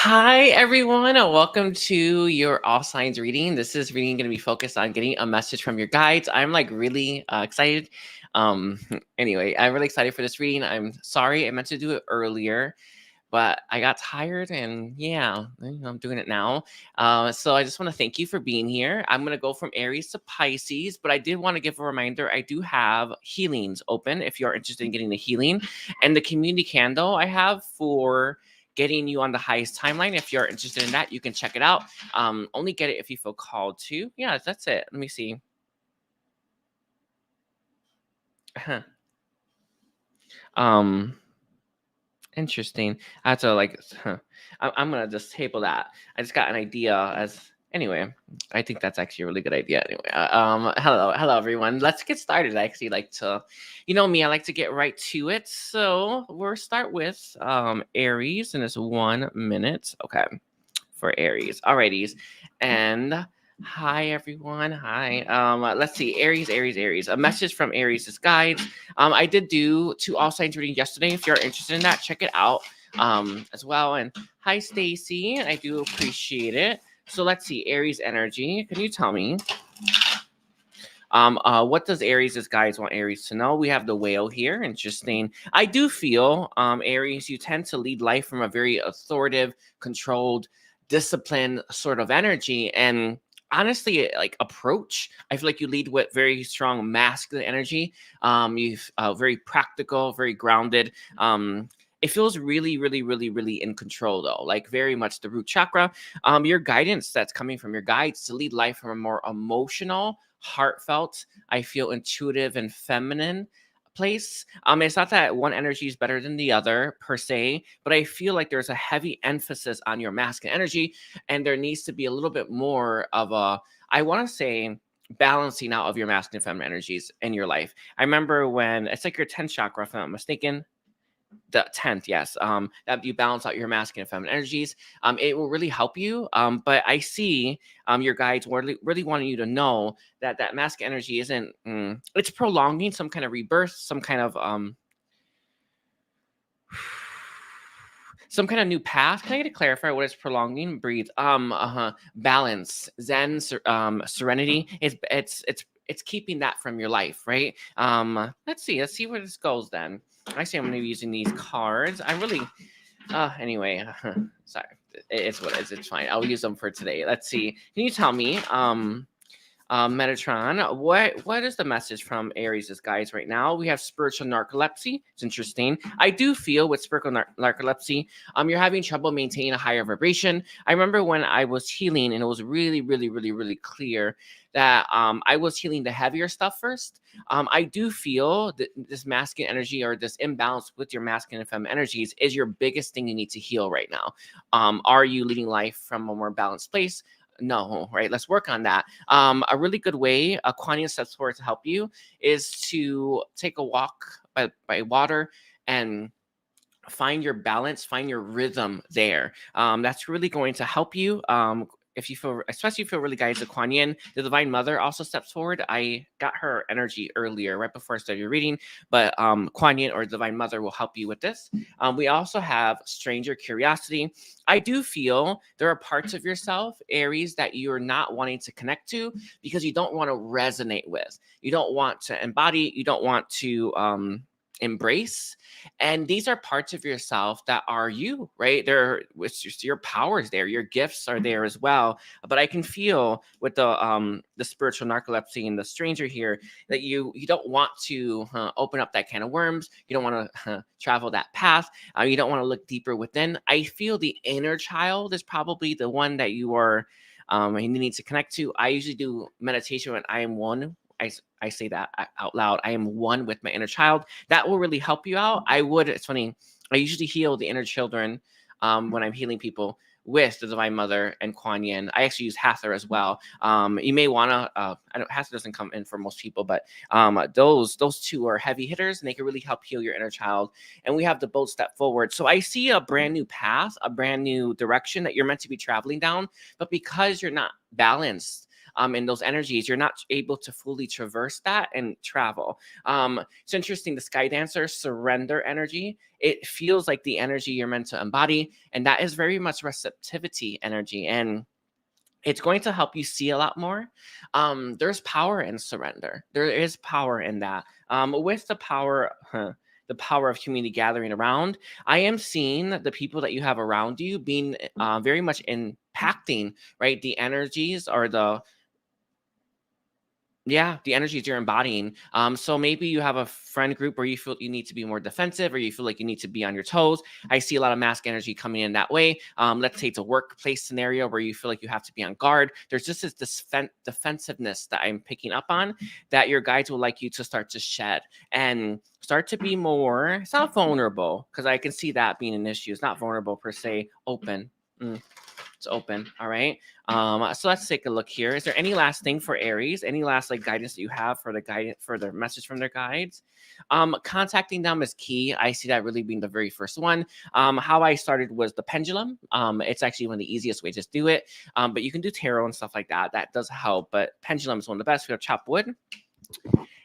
Hi, everyone. Welcome to your All Signs reading. This is reading going to be focused on getting a message from your guides. I'm like really excited. Um, anyway, I'm really excited for this reading. I'm sorry I meant to do it earlier, but I got tired and yeah, I'm doing it now. So I just want to thank you for being here. I'm going to go from Aries to Pisces, but I did want to give a reminder. I do have healings open if you're interested in getting the healing, and the community candle I have for getting you on the highest timeline. If you're interested in that, you can check it out. Only get it if you feel called to. Yeah, that's it. Let me see. um Interesting. I have to like, I'm gonna just table that. I just got an idea as anyway. I think that's actually a really good idea. Anyway, hello everyone. Let's get started. I actually like to, you know me, I like to get right to it. So we'll start with Aries, and it's 1 minute. Okay, for Aries. Alrighties, and hi everyone. Hi. Let's see. Aries. A message from Aries' guides. I did do 2 all signs reading yesterday. If you're interested in that, check it out as well. And hi Stacy. I do appreciate it. So let's see. Aries energy. Can you tell me? What does Aries' guides want Aries to know? We have the whale here. Interesting. I do feel, Aries, you tend to lead life from a very authoritative, controlled, disciplined sort of energy. And honestly, like approach, I feel like you lead with very strong masculine energy. You've very practical, very grounded. It feels really in control though, like very much the root chakra. Your guidance that's coming from your guides to lead life from a more emotional, heartfelt, I feel intuitive and feminine place. It's not that one energy is better than the other per se, but I feel like there's a heavy emphasis on your masculine energy, and there needs to be a little bit more of a, I want to say, balancing out of your masculine and feminine energies in your life. I remember when it's like your 10th chakra, if I'm not mistaken, the 10th, yes, that you balance out your masculine and feminine energies. It will really help you. But I see your guides really wanting you to know that that masculine energy isn't, it's prolonging some kind of rebirth, some kind of new path. Can I get to clarify what is prolonging? Breathe. Balance, zen, serenity. It's keeping that from your life, right? Let's see where this goes then. Actually, I'm going to be using these cards. I really, anyway, sorry. It's what it is. It's fine. I'll use them for today. Let's see. Can you tell me, Metatron, what is the message from Aries' guides right now? We have spiritual narcolepsy. It's interesting. I do feel with spiritual narcolepsy, you're having trouble maintaining a higher vibration. I remember when I was healing, and it was really clear that I was healing the heavier stuff first. I do feel that this masculine energy, or this imbalance with your masculine and feminine energies, is your biggest thing you need to heal right now. Are you leading life from a more balanced place? No, right? Let's work on that. A really good way Aquarius steps forward to help you is to take a walk by water and find your balance, find your rhythm there. That's really going to help you. If you feel, especially if you feel really guided to Kuan Yin, the Divine Mother also steps forward. I got her energy earlier, right before I started your reading, but Kuan Yin or Divine Mother will help you with this. We also have Stranger Curiosity. I do feel there are parts of yourself, Aries, that you're not wanting to connect to because you don't want to resonate with. You don't want to embody. You don't want to embrace. And these are parts of yourself that are you, right? It's just your powers there, your gifts are there as well. But I can feel with the spiritual narcolepsy and the stranger here that you don't want to open up that can of worms. You don't want to travel that path. You don't want to look deeper within. I feel the inner child is probably the one that you are you need to connect to. I usually do meditation when I am one. I say that out loud. I am one with my inner child. That will really help you out. It's funny. I usually heal the inner children when I'm healing people with the Divine Mother and Kuan Yin. I actually use Hathor as well. You may want to, Hathor doesn't come in for most people, but those two are heavy hitters and they can really help heal your inner child. And we have the bold step forward. So I see a brand new path, a brand new direction that you're meant to be traveling down. But because you're not balanced, in those energies, you're not able to fully traverse that and travel. It's interesting. The Sky Dancer surrender energy. It feels like the energy you're meant to embody, and that is very much receptivity energy. And it's going to help you see a lot more. There's power in surrender. There is power in that. With the power of community gathering around, I am seeing the people that you have around you being very much impacting, right? The energies or the energies you're embodying. So maybe you have a friend group where you feel you need to be more defensive, or you feel like you need to be on your toes. I see a lot of mask energy coming in that way. Let's say it's a workplace scenario where you feel like you have to be on guard. There's just this defensiveness that I'm picking up on that your guides would like you to start to shed and start to be more, it's not vulnerable, because I can see that being an issue. It's not vulnerable per se, open. It's open. All right. So let's take a look here. Is there any last thing for Aries? Any last like guidance that you have for the guidance, for the message from their guides? Contacting them is key. I see that really being the very first one. How I started was the pendulum. It's actually one of the easiest ways to do it. But you can do tarot and stuff like that. That does help. But pendulum is one of the best. We have chopped wood.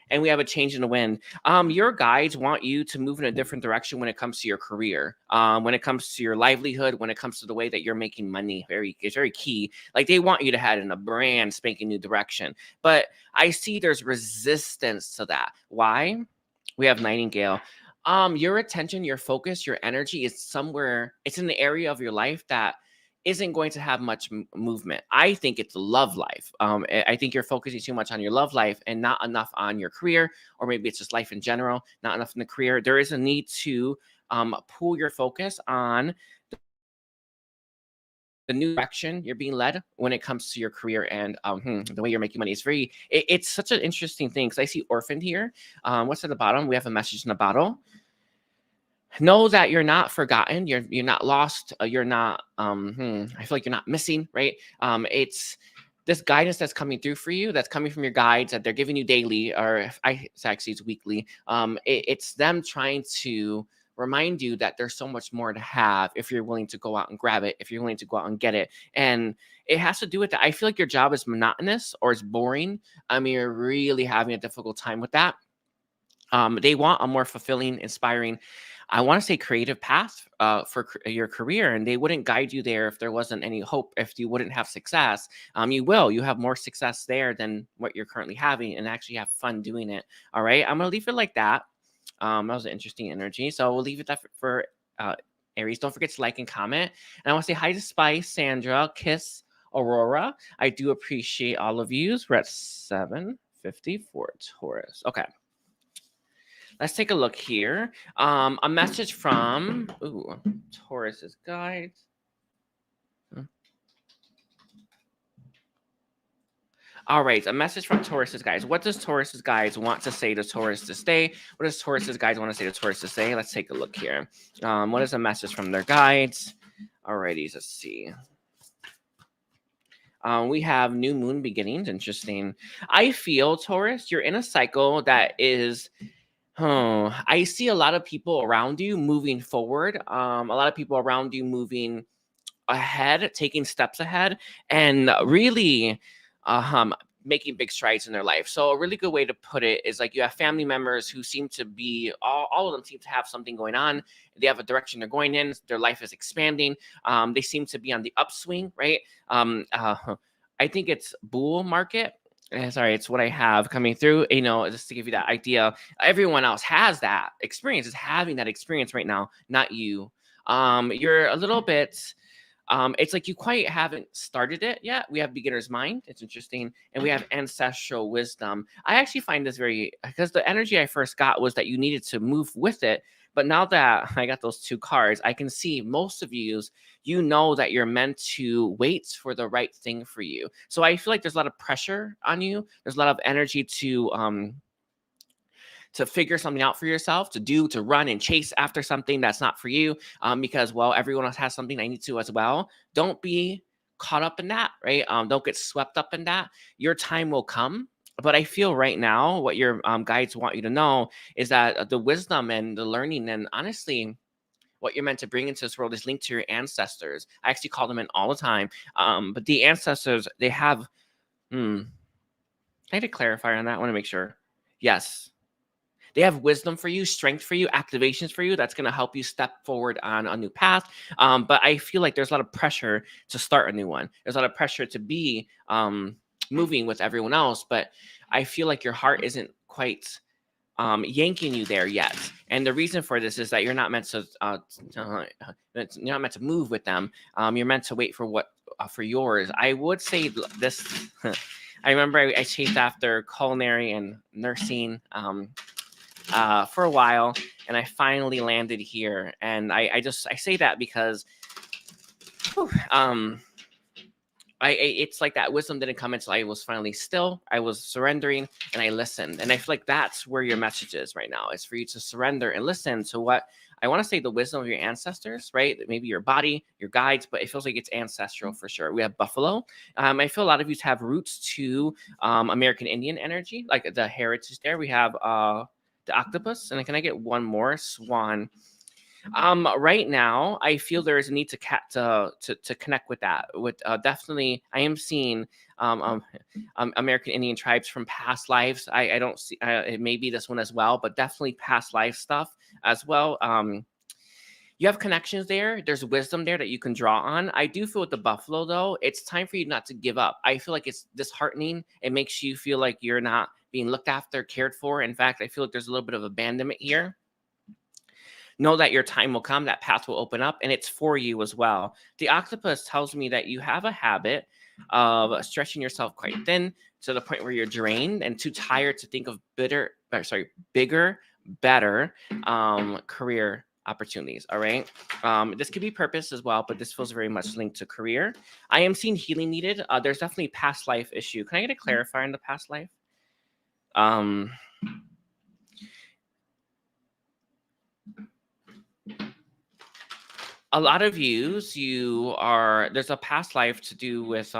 And we have a change in the wind. Your guides want you to move in a different direction when it comes to your career, when it comes to your livelihood, when it comes to the way that you're making money. It's very key. Like they want you to head in a brand spanking new direction. But I see there's resistance to that. Why? We have Nightingale. Your attention, your focus, your energy is somewhere. It's in the area of your life that isn't going to have much movement. I think it's love life. I think you're focusing too much on your love life and not enough on your career, or maybe it's just life in general, not enough in the career. There is a need to pull your focus on the new direction you're being led when it comes to your career and the way you're making money. It's such an interesting thing, because I see orphaned here. What's at the bottom? We have a message in the bottle. Know that you're not forgotten. You're not lost. You're not. I feel like you're not missing. Right. It's this guidance that's coming through for you. That's coming from your guides that they're giving you daily, or it's weekly. It's them trying to remind you that there's so much more to have if you're willing to go out and grab it. If you're willing to go out and get it, and it has to do with that. I feel like your job is monotonous or it's boring. I mean, you're really having a difficult time with that. They want a more fulfilling, inspiring, I want to say creative path for your career, and they wouldn't guide you there if there wasn't any hope, if you wouldn't have success. You have more success there than what you're currently having, and actually have fun doing it. All right, I'm gonna leave it like that. That was an interesting energy, so we'll leave it that for Aries. Don't forget to like and comment, and I want to say hi to Spice, Sandra, Kiss, Aurora. I do appreciate all of you. We're at 754 Taurus. Okay. Let's take a look here. A message from Taurus's guides. All right, a message from Taurus's guides. What does Taurus's guides want to say to Taurus to stay? What does Taurus's guides want to say to Taurus to stay? Let's take a look here. What is a message from their guides? Alrighty, let's see. We have new moon beginnings. Interesting. I feel, Taurus, you're in a cycle that is... I see a lot of people around you moving forward. A lot of people around you moving ahead, taking steps ahead, and really making big strides in their life. So a really good way to put it is like you have family members who seem to be, all of them seem to have something going on. They have a direction they're going in. Their life is expanding. They seem to be on the upswing, right? I think it's bull market. Sorry, it's what I have coming through, just to give you that idea. Everyone else has that experience, is having that experience right now, not you. You're a little bit, it's like you quite haven't started it yet. We have beginner's mind. It's interesting. And we have ancestral wisdom. I actually find this because the energy I first got was that you needed to move with it. But now that I got those two cards, I can see most of you know that you're meant to wait for the right thing for you. So I feel like there's a lot of pressure on you. There's a lot of energy to figure something out for yourself, to run and chase after something that's not for you, because, well, everyone else has something. I need to as well. Don't be caught up in that, right? Don't get swept up in that. Your time will come. But I feel right now what your guides want you to know is that the wisdom and the learning, and honestly, what you're meant to bring into this world is linked to your ancestors. I actually call them in all the time. But the ancestors, they have I had to clarify on that. I want to make sure. Yes. They have wisdom for you, strength for you, activations for you. That's going to help you step forward on a new path. But I feel like there's a lot of pressure to start a new one. There's a lot of pressure to be moving with everyone else. But I feel like your heart isn't quite yanking you there yet. And the reason for this is that you're not meant to you're not meant to move with them. You're meant to wait for for yours. I would say this. I remember I chased after culinary and nursing for a while, and I finally landed here. And I say that because it's like that wisdom didn't come until I was finally still. I was surrendering and I listened. And I feel like that's where your message is right now. It's for you to surrender and listen to what I want to say, the wisdom of your ancestors, right? Maybe your body, your guides, but it feels like it's ancestral for sure. We have buffalo. I feel a lot of you have roots to American Indian energy, like the heritage there. We have the octopus, and can I get one more? Swan. Right now, I feel there is a need to connect with that. With definitely, I am seeing American Indian tribes from past lives. I don't see it may be this one as well, but definitely past life stuff as well. You have connections there. There's wisdom there that you can draw on. I do feel with the buffalo, though, it's time for you not to give up. I feel like it's disheartening. It makes you feel like you're not being looked after, cared for. In fact, I feel like there's a little bit of abandonment here. Know that your time will come, that path will open up, and it's for you as well. The octopus tells me that you have a habit of stretching yourself quite thin to the point where you're drained and too tired to think of bigger, better career opportunities. All right. This could be purpose as well, but this feels very much linked to career. I am seeing healing needed. There's definitely past life issue. Can I get a clarifier in the past life? A lot of there's a past life to do with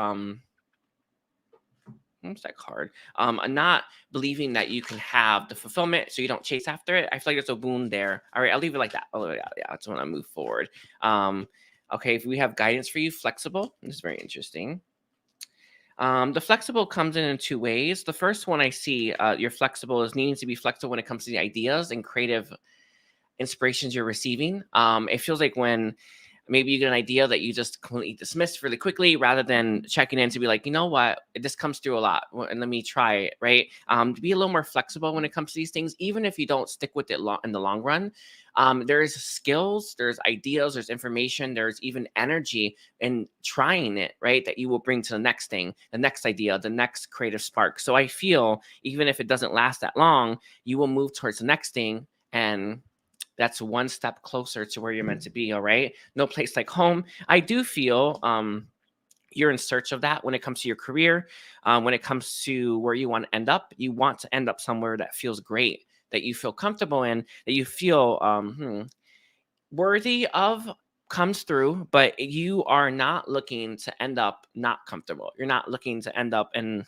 what's that card? Not believing that you can have the fulfillment, so you don't chase after it. I feel like there's a wound there. All right, I'll leave it like that. Oh yeah, I just want to move forward. Okay, if we have guidance for you, flexible. This is very interesting. The flexible comes in two ways. The first one I see, you're flexible is needing to be flexible when it comes to the ideas and creative inspirations you're receiving. It feels like when maybe you get an idea that you just completely dismiss really quickly rather than checking in to be like, you know what, this comes through a lot and let me try it, right? To be a little more flexible when it comes to these things, even if you don't stick with it in the long run. There's skills, there's ideas, there's information, there's even energy in trying it, right? That you will bring to the next thing, the next idea, the next creative spark. So I feel even if it doesn't last that long, you will move towards the next thing, and that's one step closer to where you're meant to be. All right. No place like home. I do feel you're in search of that when it comes to your career. When it comes to where you want to end up, you want to end up somewhere that feels great, that you feel comfortable in, that you feel worthy of, comes through, but you are not looking to end up not comfortable. You're not looking to end up in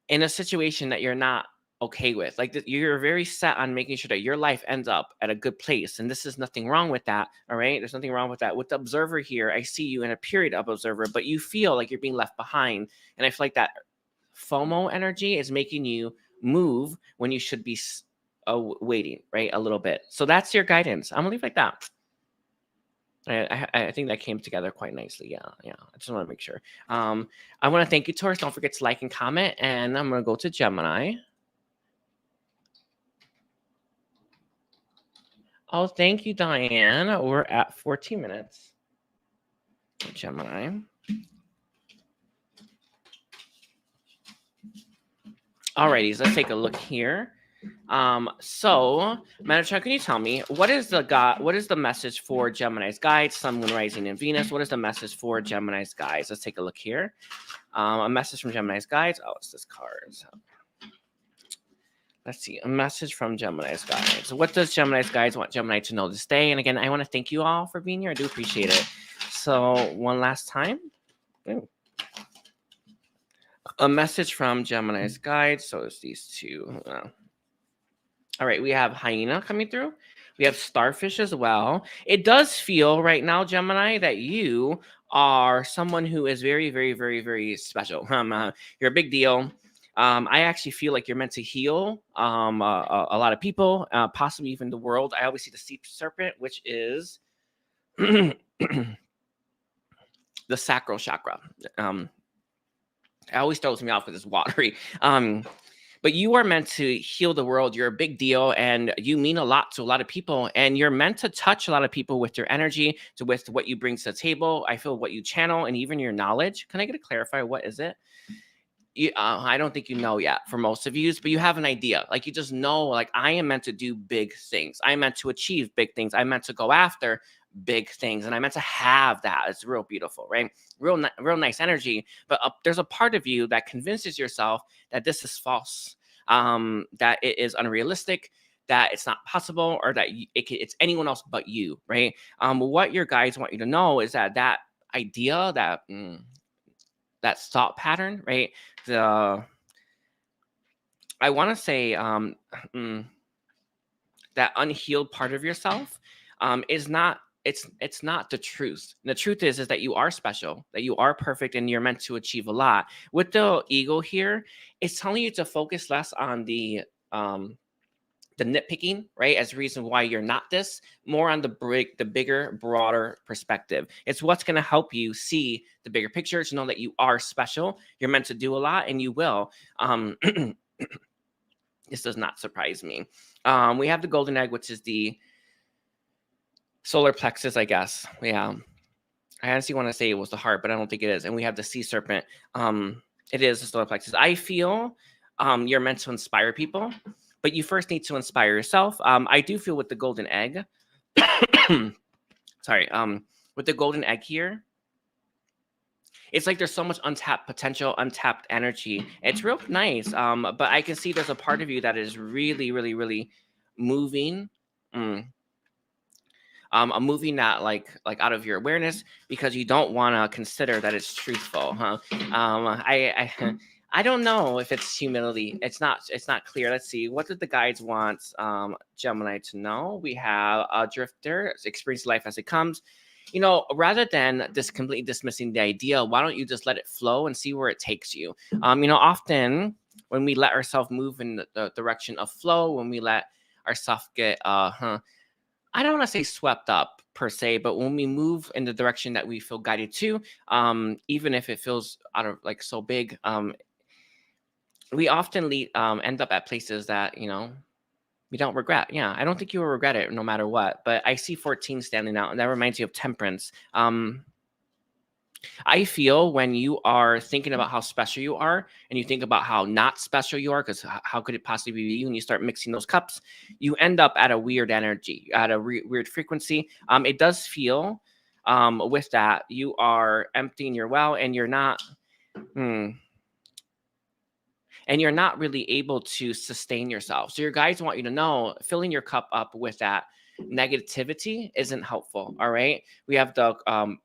a situation that you're not okay with. Like you're very set on making sure that your life ends up at a good place, and this is nothing wrong with that. All right, there's nothing wrong with that. With the observer here, I see you in a period of observer, but you feel like you're being left behind, and I feel like that FOMO energy is making you move when you should be waiting, right, a little bit. So that's your guidance. I'm gonna leave like that. I think that came together quite nicely. Yeah. I just want to make sure. I want to thank you, Taurus. Don't forget to like and comment. And I'm going to go to Gemini. Oh, thank you, Diane. We're at 14 minutes. Gemini. Alrighty, let's take a look here. So Metatron, can you tell me what is the message for Gemini's guides, Sun, Moon, Rising, and Venus? What is the message for Gemini's guides? Let's take a look here. A message from Gemini's guides. Oh, it's this card. Let's see, a message from Gemini's guides. So what does Gemini's guides want Gemini to know this day? And again, I want to thank you all for being here. I do appreciate it. So one last time. Ooh. A message from Gemini's guides. So it's these two. All right, we have hyena coming through. We have starfish as well. It does feel right now, Gemini, that you are someone who is very, very, very, very special. You're a big deal. I actually feel like you're meant to heal a lot of people, possibly even the world. I always see the sea serpent, which is the sacral chakra. It always throws me off with this watery. But you are meant to heal the world. You're a big deal, and you mean a lot to a lot of people. And you're meant to touch a lot of people with your energy, with what you bring to the table. I feel what you channel, and even your knowledge. Can I get to clarify what is it? I don't think you know yet for most of you, but you have an idea. Like you just know, like I am meant to do big things. I'm meant to achieve big things. I'm meant to go after big things, and I meant to have that. It's real beautiful, right? Real nice energy. But there's a part of you that convinces yourself that this is false, that it is unrealistic, that it's not possible, or that it's anyone else but you, right? What your guides want you to know is that that idea, that thought pattern, right? I want to say that unhealed part of yourself is not. It's not the truth. The truth is that you are special, that you are perfect, and you're meant to achieve a lot. With the ego here, it's telling you to focus less on the nitpicking, right, as a reason why you're not this, more on the bigger, broader perspective. It's what's going to help you see the bigger picture, to know that you are special, you're meant to do a lot, and you will. This does not surprise me. We have the golden egg, which is the solar plexus, I guess. Yeah. I honestly want to say it was the heart, but I don't think it is. And we have the sea serpent. It is the solar plexus. I feel you're meant to inspire people, but you first need to inspire yourself. I do feel with the golden egg, sorry, with the golden egg here, it's like there's so much untapped potential, untapped energy. It's real nice. But I can see there's a part of you that is really, really, really moving. I'm moving that like out of your awareness because you don't want to consider that it's truthful, huh? I don't know if it's humility. It's not clear. Let's see. What did the guides want Gemini to know? We have a drifter, experience life as it comes. You know, rather than just completely dismissing the idea, why don't you just let it flow and see where it takes you? You know, often when we let ourselves move in the direction of flow, when we let ourselves get I don't want to say swept up per se, but when we move in the direction that we feel guided to, even if it feels out of like so big, we often end up at places that, you know, we don't regret. Yeah, I don't think you will regret it no matter what. But I see 14 standing out, and that reminds you of temperance. I feel when you are thinking about how special you are and you think about how not special you are, because how could it possibly be you, and you start mixing those cups, you end up at a weird energy, at a weird frequency. It does feel with that you are emptying your well, and you're not and you're not really able to sustain yourself. So your guides want you to know filling your cup up with that negativity isn't helpful. All right. We have the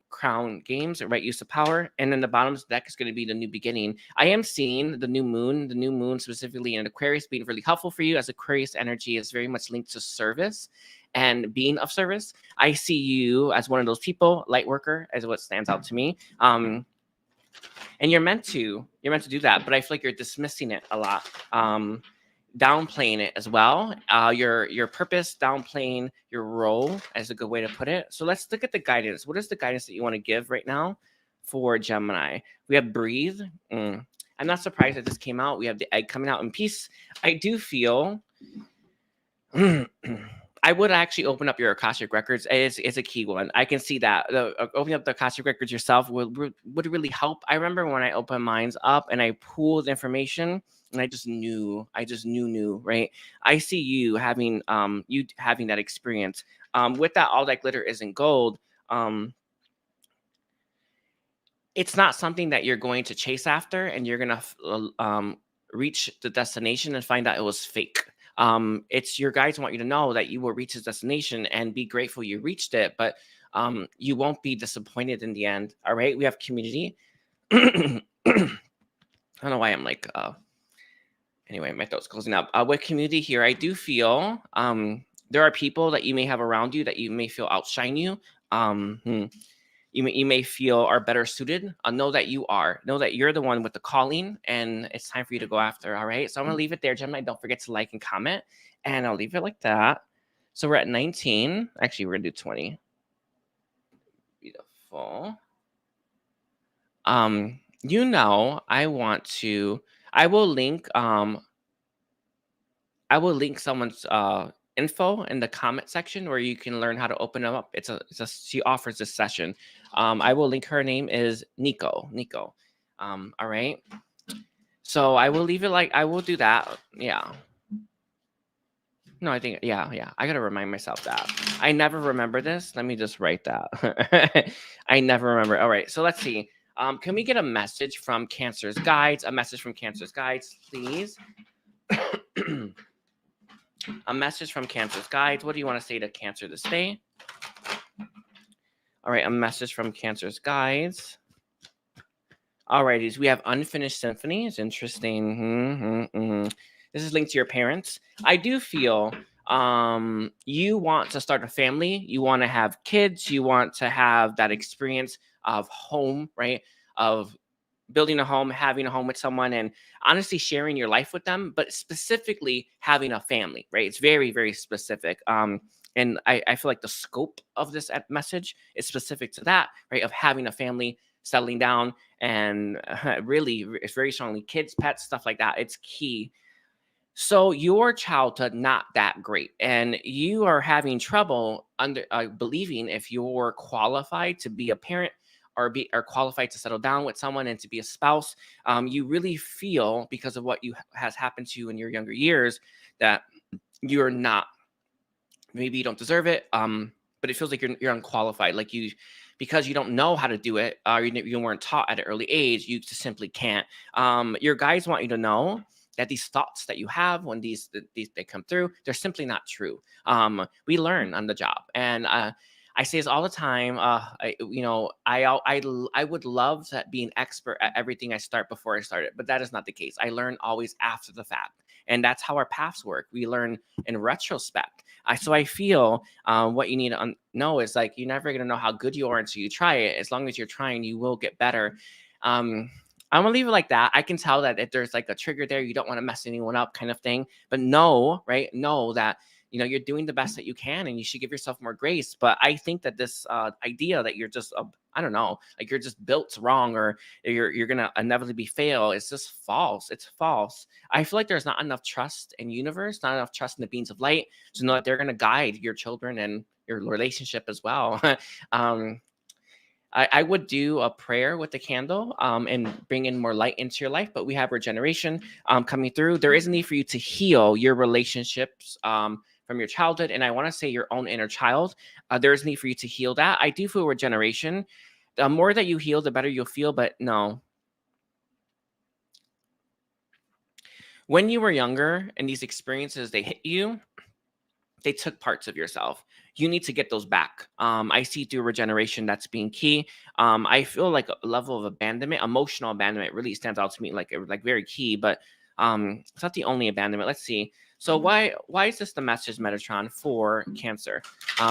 crown games, right use of power, and then the bottom of the deck is going to be the new beginning. I am seeing the new moon specifically in Aquarius being really helpful for you, as Aquarius energy is very much linked to service and being of service. I see you as one of those people, light worker, as what stands out to me. And you're meant to do that, but I feel like you're dismissing it a lot, downplaying it as well. Your purpose, downplaying your role, is a good way to put it. So let's look at the guidance. What is the guidance that you want to give right now for Gemini? We have breathe. I'm not surprised that this came out. We have the egg coming out in peace. I do feel I would actually open up your Akashic records. It's a key one. I can see that. Opening up the Akashic records yourself would really help. I remember when I opened mine up and I pulled information, and I just knew, right? I see you having that experience. With that, all that glitter isn't gold. It's not something that you're going to chase after, and you're gonna reach the destination and find out it was fake. It's your guides want you to know that you will reach this destination and be grateful you reached it, but you won't be disappointed in the end. All right. We have community. I don't know why I'm like, anyway, my throat's closing up. With community here, I do feel there are people that you may have around you that you may feel outshine you. you may feel are better suited. Know that you are. Know that you're the one with the calling, and it's time for you to go after. All right. So I'm gonna leave it there, Gemini. Don't forget to like and comment, and I'll leave it like that. So we're at 19. Actually, we're gonna do 20. Beautiful. You know, I will link someone's info in the comment section where you can learn how to open them up. She offers this session. I will link. Her name is Nico. All right. So I will leave it like I will do that. Yeah. No, I think yeah. I gotta remind myself that. I never remember this. Let me just write that. I never remember. All right. So let's see. Can we get a message from Cancer's Guides? A message from Cancer's Guides, please. A message from Cancer's Guides. What do you want to say to Cancer this day? All right, a message from Cancer's Guides. All righties, we have Unfinished Symphony. It's interesting. This is linked to your parents. I do feel you want to start a family. You want to have kids. You want to have that experience of home, right? Of building a home, having a home with someone, and honestly sharing your life with them, but specifically having a family, right? It's very, very specific. And I feel like the scope of this message is specific to that, right? Of having a family, settling down, and really, it's very strongly kids, pets, stuff like that. It's key. So your childhood not that great, and you are having trouble believing if you're qualified to be a parent or qualified to settle down with someone and to be a spouse. You really feel, because of what has happened to you in your younger years, that you're not. Maybe you don't deserve it, but it feels like you're unqualified. Like because you don't know how to do it, you weren't taught at an early age. You just simply can't. Your guides want you to know that these thoughts that you have when these they come through, they're simply not true. We learn on the job, and I say this all the time. I would love to be an expert at everything I start before I start it, but that is not the case. I learn always after the fact, and that's how our paths work. We learn in retrospect. So I feel what you need to know is like you're never gonna know how good you are until you try it. As long as you're trying, you will get better. I'm gonna leave it like that. I can tell that if there's like a trigger there, you don't want to mess anyone up, kind of thing. But know that you're doing the best that you can, and you should give yourself more grace. But I think that this idea that you're just I don't know, like you're just built wrong, or you're gonna inevitably fail, it's just false. It's false. I feel like there's not enough trust in universe, not enough trust in the beings of light to know that they're gonna guide your children and your relationship as well. I would do a prayer with the candle and bring in more light into your life, but we have regeneration coming through. There is a need for you to heal your relationships from your childhood, and I want to say your own inner child. There is a need for you to heal that. I do feel regeneration. The more that you heal, the better you'll feel, but no. When you were younger and these experiences, they hit you, they took parts of yourself. You need to get those back. I see through regeneration that's being key. I feel like a level of abandonment, emotional abandonment, really stands out to me like very key. But it's not the only abandonment. Let's see. So why is this the message, Metatron, for Cancer?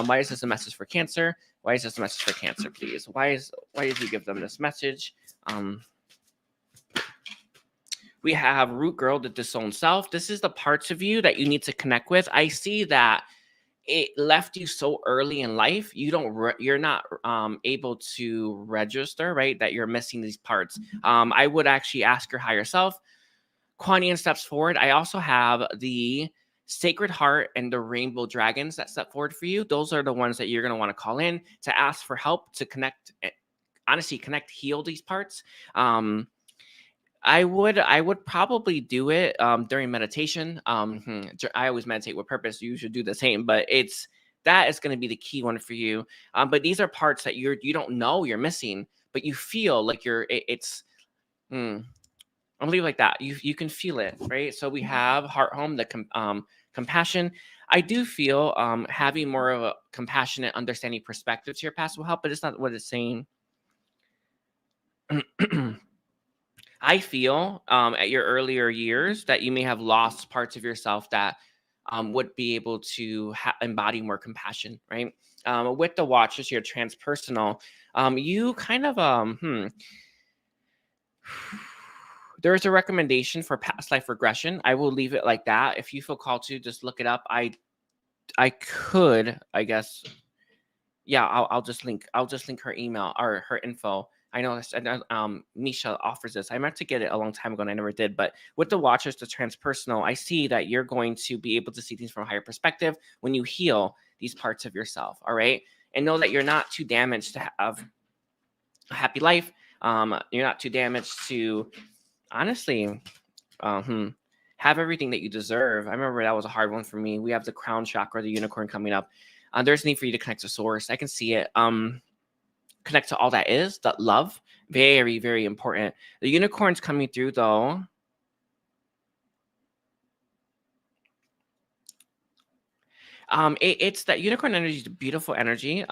Why is this a message for Cancer? Why is this a message for Cancer, please? Why did you give them this message? We have Root Girl, the disowned self. This is the parts of you that you need to connect with. I see that it left you so early in life. You're not able to register, right, that you're missing these parts. I would actually ask your higher self. Quanian steps forward. I also have the Sacred Heart and the Rainbow Dragons that step forward for you. Those are the ones that you're going to want to call in to ask for help to connect, honestly, heal these parts. I would probably do it during meditation. I always meditate with purpose. You should do the same, but that is going to be the key one for you. But these are parts that you don't know you're missing, but you feel like I'm leave like that. You can feel it, right? So we have Heart Home, the compassion. I do feel having more of a compassionate, understanding perspective to your past will help, but it's not what it's saying. I feel at your earlier years that you may have lost parts of yourself that would be able to embody more compassion, right? with the Watchers, your transpersonal, you kind of there's a recommendation for past life regression. I will leave it like that. If you feel called to, just look it up. I could, I guess. Yeah, I'll just link her email or her info. I know Misha offers this. I meant to get it a long time ago and I never did. But with the Watchers, the transpersonal, I see that you're going to be able to see things from a higher perspective when you heal these parts of yourself. All right. And know that you're not too damaged to have a happy life. You're not too damaged to honestly have everything that you deserve. I remember that was a hard one for me. We have the crown chakra, the unicorn coming up. There's a need for you to connect to source. I can see it. Connect to all that is, that love. Very, very important. The unicorn's coming through though. It's that unicorn energy is a beautiful energy.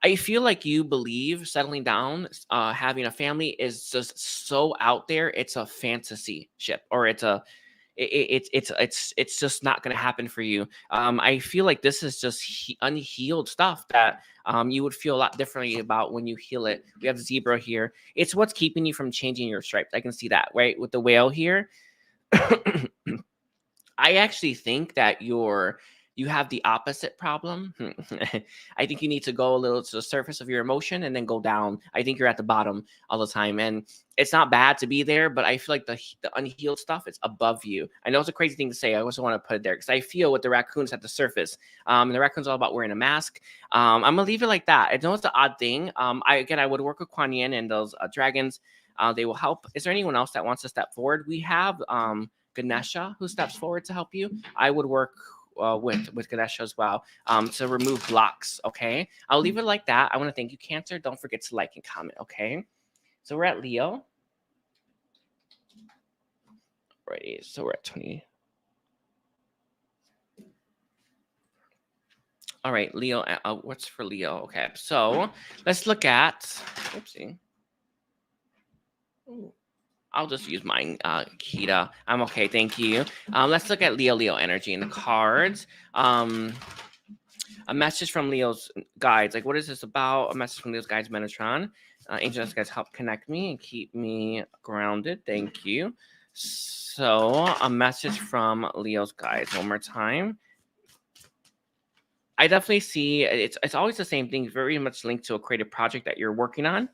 I feel like you believe settling down, having a family is just so out there. It's a fantasy ship, or it's just not going to happen for you. I feel like this is just unhealed stuff that you would feel a lot differently about when you heal it. We have zebra here. It's what's keeping you from changing your stripes. I can see that, right? With the whale here. I actually think that you have the opposite problem. I think you need to go a little to the surface of your emotion and then go down. I think you're at the bottom all the time. And it's not bad to be there, but I feel like the unhealed stuff is above you. I know it's a crazy thing to say. I also want to put it there because I feel with the raccoons at the surface. The raccoon's all about wearing a mask. I'm going to leave it like that. I know it's an odd thing. I would work with Kuan Yin and those dragons. They will help. Is there anyone else that wants to step forward? We have Ganesha who steps forward to help you. I would work with Ganesha as well to remove blocks. Okay, I'll leave it like that. I want to thank you, Cancer. Don't forget to like and comment. Okay, so we're at Leo. Right, so we're at 20. All right, Leo. What's for Leo? Okay, so let's look at. Oopsie. Ooh. I'll just use mine, Kita. I'm okay, thank you. Let's look at Leo energy in the cards. A message from Leo's guides. Like, what is this about? A message from Leo's guides, Metatron. Angels guys help connect me and keep me grounded. Thank you. So, a message from Leo's guides. One more time. I definitely see it's always the same thing. Very much linked to a creative project that you're working on.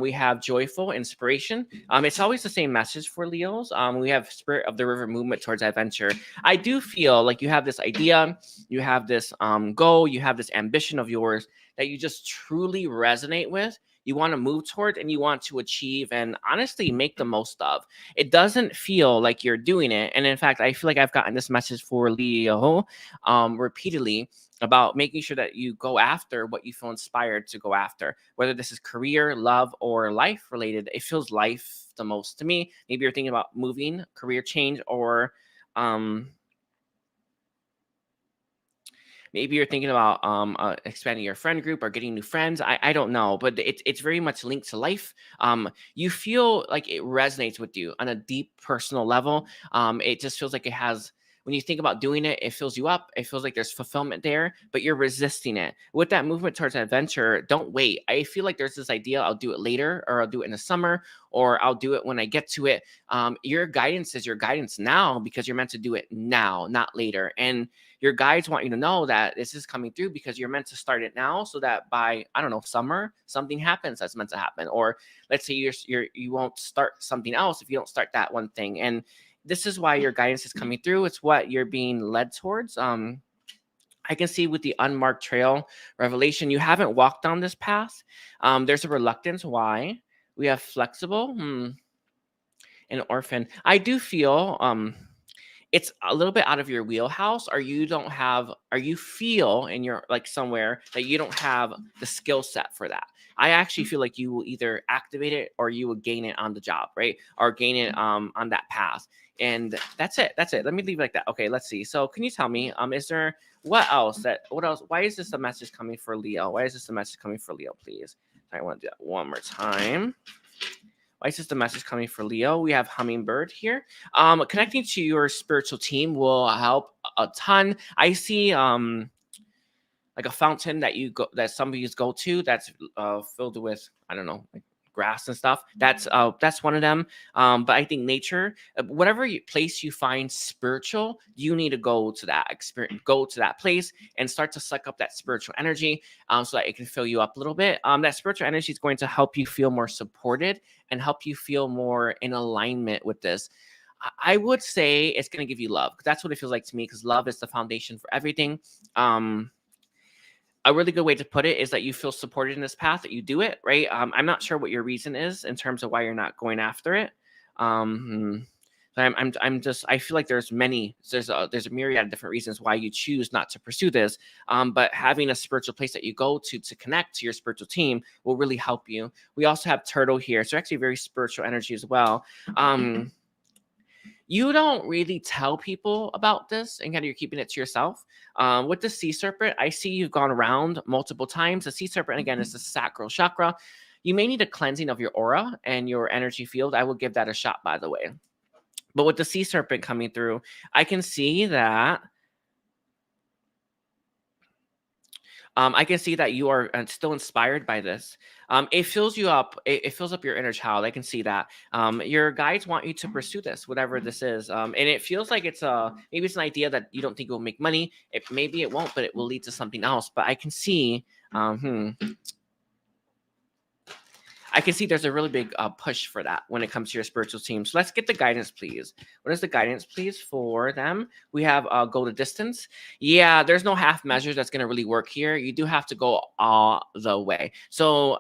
We have joyful inspiration. It's always the same message for Leos. We have spirit of the river movement towards adventure. I do feel like you have this idea, you have this goal, you have this ambition of yours that you just truly resonate with. You want to move towards and you want to achieve and honestly make the most of. It doesn't feel like you're doing it. And in fact, I feel like I've gotten this message for Leo repeatedly about making sure that you go after what you feel inspired to go after, whether this is career, love, or life related. It feels life the most to me. Maybe you're thinking about moving, career change, or maybe you're thinking about expanding your friend group or getting new friends. I don't know, but it's very much linked to life. You feel like it resonates with you on a deep personal level. It just feels like it has. When you think about doing it, it fills you up. It feels like there's fulfillment there, but you're resisting it. With that movement towards adventure, don't wait. I feel like there's this idea, I'll do it later, or I'll do it in the summer, or I'll do it when I get to it. Your guidance is your guidance now because you're meant to do it now, not later. And your guides want you to know that this is coming through because you're meant to start it now so that by, I don't know, summer, something happens that's meant to happen. Or let's say you won't start something else if you don't start that one thing. And this is why your guidance is coming through. It's what you're being led towards. I can see with the unmarked trail revelation, you haven't walked down this path. There's a reluctance. Why? We have flexible, an orphan. I do feel it's a little bit out of your wheelhouse, or you feel in your like somewhere that you don't have the skill set for that. I actually feel like you will either activate it or you will gain it on the job, right? Or gain it on that path. And that's it. Let me leave it like that. Okay, let's see. So can you tell me, what else? Why is this a message coming for Leo? Why is this a message coming for Leo, please? I want to do that one more time. Why is this the message coming for Leo? We have Hummingbird here. Connecting to your spiritual team will help a ton. I see like a fountain that that some of you go to that's filled with, I don't know, like grass and stuff. That's one of them. But I think nature, whatever place you find spiritual, you need to go to that experience, go to that place and start to suck up that spiritual energy, so that it can fill you up a little bit. That spiritual energy is going to help you feel more supported and help you feel more in alignment with this. I would say it's going to give you love. That's what it feels like to me, because love is the foundation for everything. A really good way to put it is that you feel supported in this path, that you do it, right? I'm not sure what your reason is in terms of why you're not going after it. So I feel like there's a myriad of different reasons why you choose not to pursue this. But having a spiritual place that you go to connect to your spiritual team will really help you. We also have Turtle here, so actually very spiritual energy as well. You don't really tell people about this, and kind of you're keeping it to yourself. With the sea serpent, I see you've gone around multiple times. The sea serpent, again, is the sacral chakra. You may need a cleansing of your aura and your energy field. I will give that a shot, by the way. But with the sea serpent coming through, I can see that you are still inspired by this. It fills you up. It fills up your inner child. I can see that. Your guides want you to pursue this, whatever this is. And it feels like maybe it's an idea that you don't think will make money. Maybe it won't, but it will lead to something else. But I can see, there's a really big push for that when it comes to your spiritual team. So let's get the guidance, please. What is the guidance, please, for them? We have go the distance. Yeah, there's no half measures that's going to really work here. You do have to go all the way. So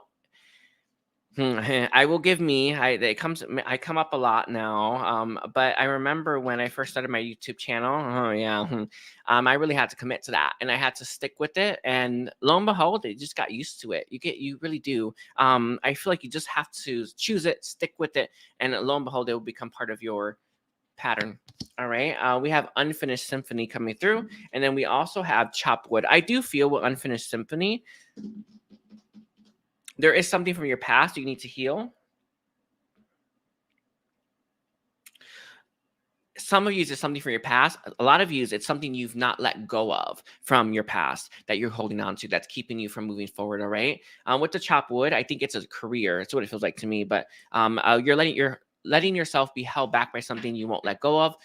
I will give me. I come up a lot now. But I remember when I first started my YouTube channel. Oh yeah. I really had to commit to that, and I had to stick with it. And lo and behold, I just got used to it. You really do. I feel like you just have to choose it, stick with it, and lo and behold, it will become part of your pattern. All right. We have Unfinished Symphony coming through, and then we also have Chopped Wood. I do feel with Unfinished Symphony, there is something from your past you need to heal. Some of you, it's something from your past. A lot of you, it's something you've not let go of from your past that you're holding on to, that's keeping you from moving forward. All right. With the Chopped Wood, I think it's a career. It's what it feels like to me. But you're letting yourself be held back by something you won't let go of.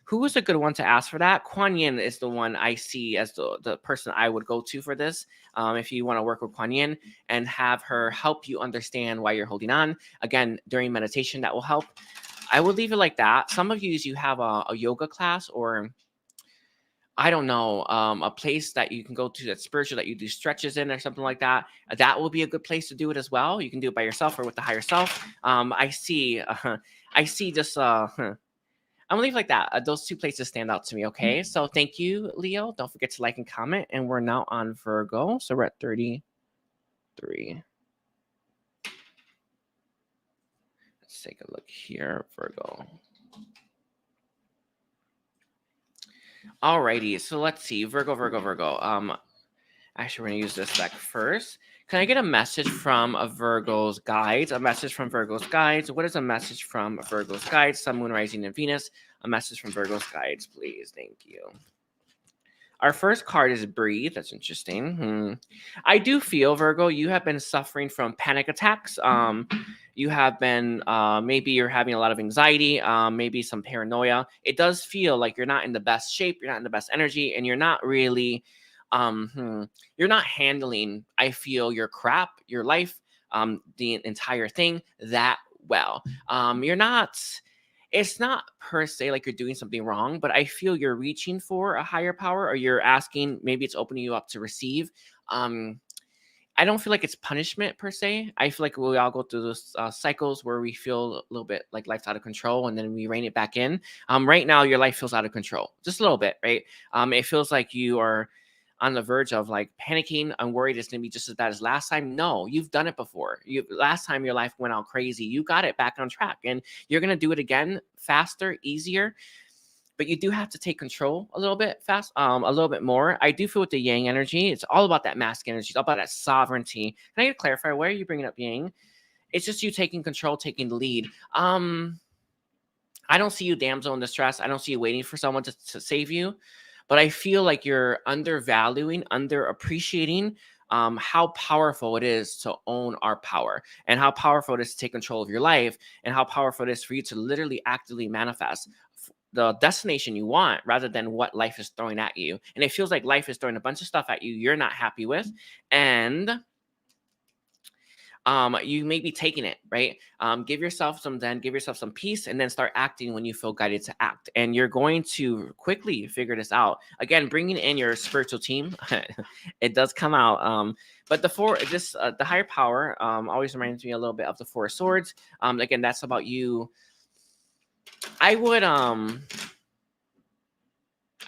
Who is a good one to ask for that? Kuan Yin is the one I see as the person I would go to for this. If you want to work with Kuan Yin and have her help you understand why you're holding on. Again, during meditation, that will help. I would leave it like that. Some of you have a yoga class, or I don't know, a place that you can go to that's spiritual, that you do stretches in or something like that. That will be a good place to do it as well. You can do it by yourself or with the higher self. I see just... I'm gonna leave like that. Those two places stand out to me. Okay, so thank you, Leo. Don't forget to like and comment. And we're now on Virgo, so we're at 33. Let's take a look here, Virgo. Alrighty, so let's see, Virgo. Actually, we're gonna use this deck first. Can I get a message from a Virgo's guides? A message from Virgo's guides. What is a message from Virgo's guides? Sun, Moon, Rising, and Venus. A message from Virgo's guides, please. Thank you. Our first card is Breathe. That's interesting. I do feel, Virgo, you have been suffering from panic attacks. You have been, maybe you're having a lot of anxiety, maybe some paranoia. It does feel like you're not in the best shape. You're not in the best energy, and you're not really... you're not handling, I feel, your crap, your life, the entire thing that well. It's not per se like you're doing something wrong, but I feel you're reaching for a higher power, or you're asking, maybe it's opening you up to receive. I don't feel like it's punishment per se. I feel like we all go through those cycles where we feel a little bit like life's out of control, and then we rein it back in. Right now, your life feels out of control, just a little bit, right? It feels like you are on the verge of like panicking. I'm worried it's going to be just as bad as last time. No, you've done it before. Last time your life went all crazy, you got it back on track, and you're going to do it again, faster, easier. But you do have to take control a little bit a little bit more. I do feel with the Yang energy, it's all about that masculine energy. It's all about that sovereignty. Can I get clarify, why are you bringing up Yang? It's just you taking control, taking the lead. I don't see you damsel in distress. I don't see you waiting for someone to save you. but I feel like you're undervaluing, underappreciating how powerful it is to own our power, and how powerful it is to take control of your life, and how powerful it is for you to literally actively manifest the destination you want rather than what life is throwing at you. And it feels like life is throwing a bunch of stuff at you you're not happy with, and you may be taking it, right? Give yourself some peace, and then start acting when you feel guided to act. And you're going to quickly figure this out. Again, bringing in your spiritual team, it does come out. But the higher power always reminds me a little bit of the Four of Swords. Again, that's about you. I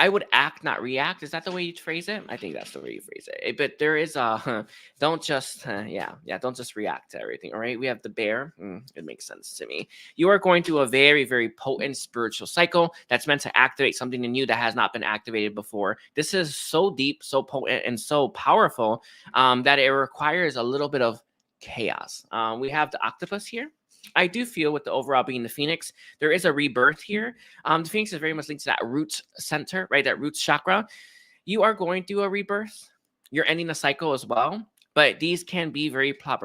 would act, not react. Is that the way you phrase it? I think that's the way you phrase it. But there is don't just, don't just react to everything. All right. We have the bear. It makes sense to me. You are going through a very, very potent spiritual cycle that's meant to activate something in you that has not been activated before. This is so deep, so potent, and so powerful that it requires a little bit of chaos. We have the octopus here. I do feel with the overall being the Phoenix, there is a rebirth here. The Phoenix is very much linked to that roots center, right? That roots chakra. You are going through a rebirth. You're ending a cycle as well. But these can be very very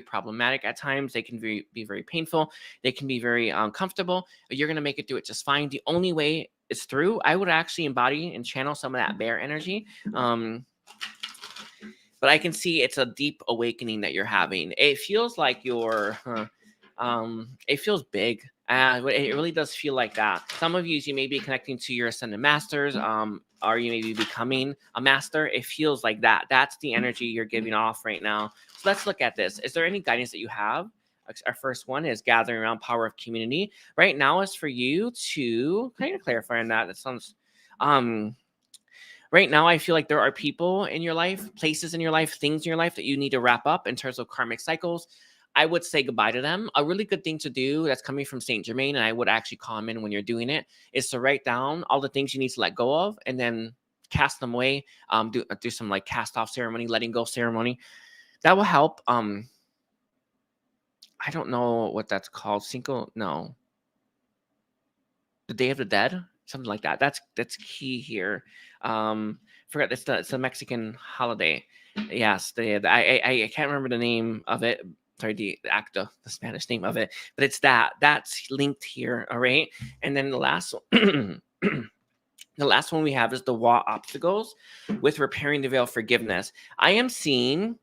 problematic at times. They can be very painful. They can be very uncomfortable. But you're going to make it through it just fine. The only way it's through, I would actually embody and channel some of that bear energy. But I can see it's a deep awakening that you're having. It feels like it feels big. It really does feel like that. Some of you may be connecting to your ascended masters, or you may be becoming a master. It feels like that. That's the energy you're giving off right now. So let's look at this. Is there any guidance that you have? Our first one is gathering around power of community. Right now is for you to kind of clarify on that. That sounds right now, I feel like there are people in your life, places in your life, things in your life that you need to wrap up in terms of karmic cycles. I would say goodbye to them. A really good thing to do that's coming from Saint Germain, and I would actually comment when you're doing it, is to write down all the things you need to let go of and then cast them away. Do some like cast off ceremony, letting go ceremony. That will help. I don't know what that's called. The Day of the Dead. Something like that. That's key here. Forgot it's the Mexican holiday. Yes, I can't remember the name of it. Sorry, the Spanish name of it, but it's that's linked here. All right, and then the last one, the last one we have is the Wa obstacles with repairing the veil forgiveness. I am seeing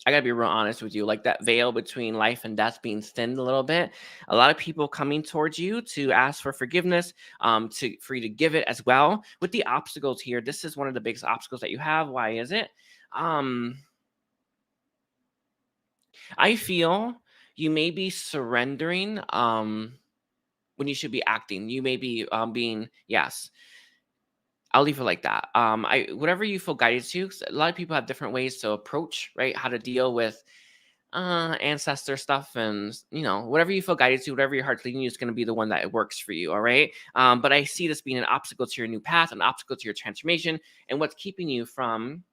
I gotta be real honest with you, like that veil between life and death being thinned a little bit. A lot of people coming towards you to ask for forgiveness, for you to give it as well. With the obstacles here, this is one of the biggest obstacles that you have. Why is it? I feel you may be surrendering when you should be acting. You may be being, yes. I'll leave it like that. Whatever you feel guided to. A lot of people have different ways to approach, right? How to deal with ancestor stuff, and whatever you feel guided to, whatever your heart's leading you is going to be the one that works for you. All right. But I see this being an obstacle to your new path, an obstacle to your transformation, and what's keeping you from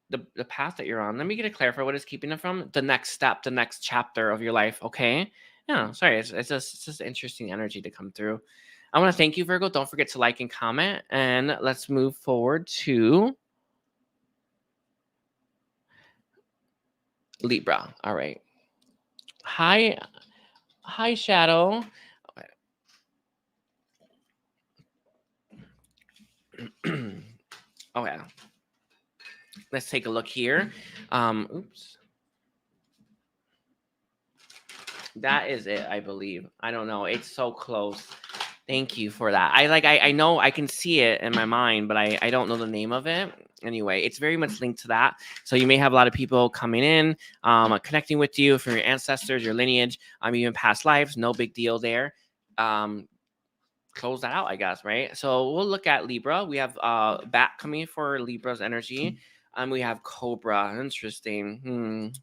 the path that you're on. Let me get it clarify. What is keeping it from the next step, the next chapter of your life? Okay. Yeah, sorry. It's just interesting energy to come through. I want to thank you, Virgo. Don't forget to like and comment. And let's move forward to Libra. All right. Hi, Shadow. Oh yeah. Let's take a look here. Oops. That is it, I believe. I don't know. It's so close. Thank you for that. I know I can see it in my mind, but I don't know the name of it. Anyway, it's very much linked to that. So you may have a lot of people coming in, connecting with you from your ancestors, your lineage, even past lives. No big deal there. Close that out, I guess, right? So we'll look at Libra. We have Bat coming for Libra's energy. We have Cobra. Interesting.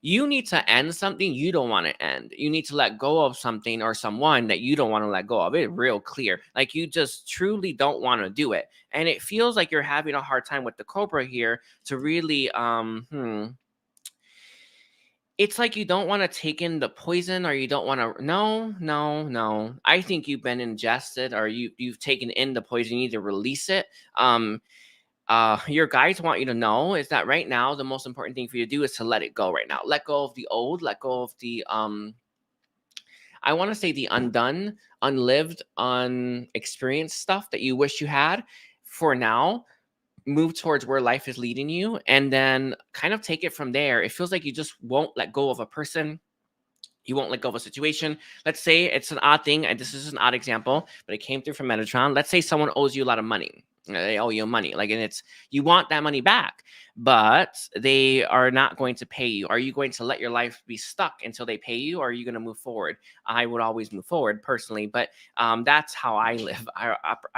You need to end something you don't want to end. You need to let go of something or someone that you don't want to let go of. It's real clear. Like you just truly don't want to do it. And it feels like you're having a hard time with the Cobra here to really, it's like you don't want to take in the poison, or you don't want to. No. I think you've been ingested, or you've taken in the poison. You need to release it. Your guides want you to know is that right now the most important thing for you to do is to let it go right now. Let go of the old. Let go of the I want to say the undone, unlived, unexperienced stuff that you wish you had. For now, move towards where life is leading you, and then kind of take it from there. It feels like you just won't let go of a person. You won't let go of a situation. Let's say it's an odd thing, and this is an odd example, but it came through from Metatron. Let's say someone owes you a lot of money. They owe you money, like, and it's you want that money back, but they are not going to pay you. Are you going to let your life be stuck until they pay you, or are you going to move forward? I would always move forward personally, but that's how I live. I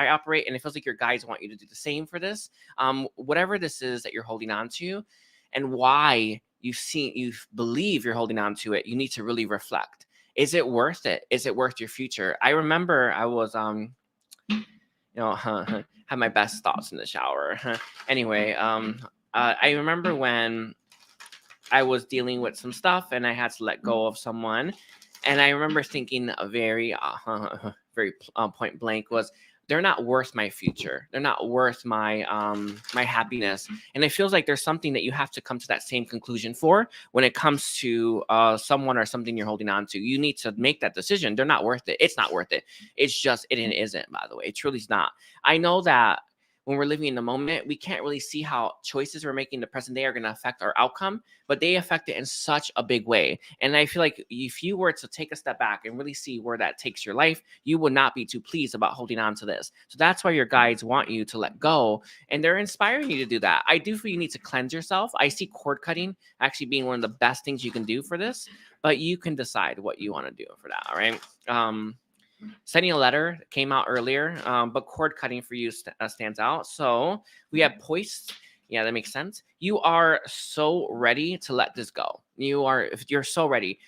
operate, and it feels like your guides want you to do the same for this. Whatever this is that you're holding on to, and why you believe you're holding on to it, you need to really reflect. Is it worth it? Is it worth your future? I remember I was had my best thoughts in the shower. Anyway, I remember when I was dealing with some stuff and I had to let go of someone, and I remember thinking a very point blank was, they're not worth my future. They're not worth my my happiness. And it feels like there's something that you have to come to that same conclusion for when it comes to someone or something you're holding on to. You need to make that decision. They're not worth it. It's not worth it. It's just, it isn't, by the way. It truly is not. I know that when we're living in the moment, we can't really see how choices we're making in the present day are going to affect our outcome, but they affect it in such a big way. And I feel like if you were to take a step back and really see where that takes your life, you would not be too pleased about holding on to this. So that's why your guides want you to let go, and they're inspiring you to do that. I do feel you need to cleanse yourself. I see cord cutting actually being one of the best things you can do for this, but you can decide what you want to do for that. All right. Sending a letter came out earlier, but cord cutting for you stands out. So we have poised. Yeah, that makes sense. You are so ready to let this go. You're so ready.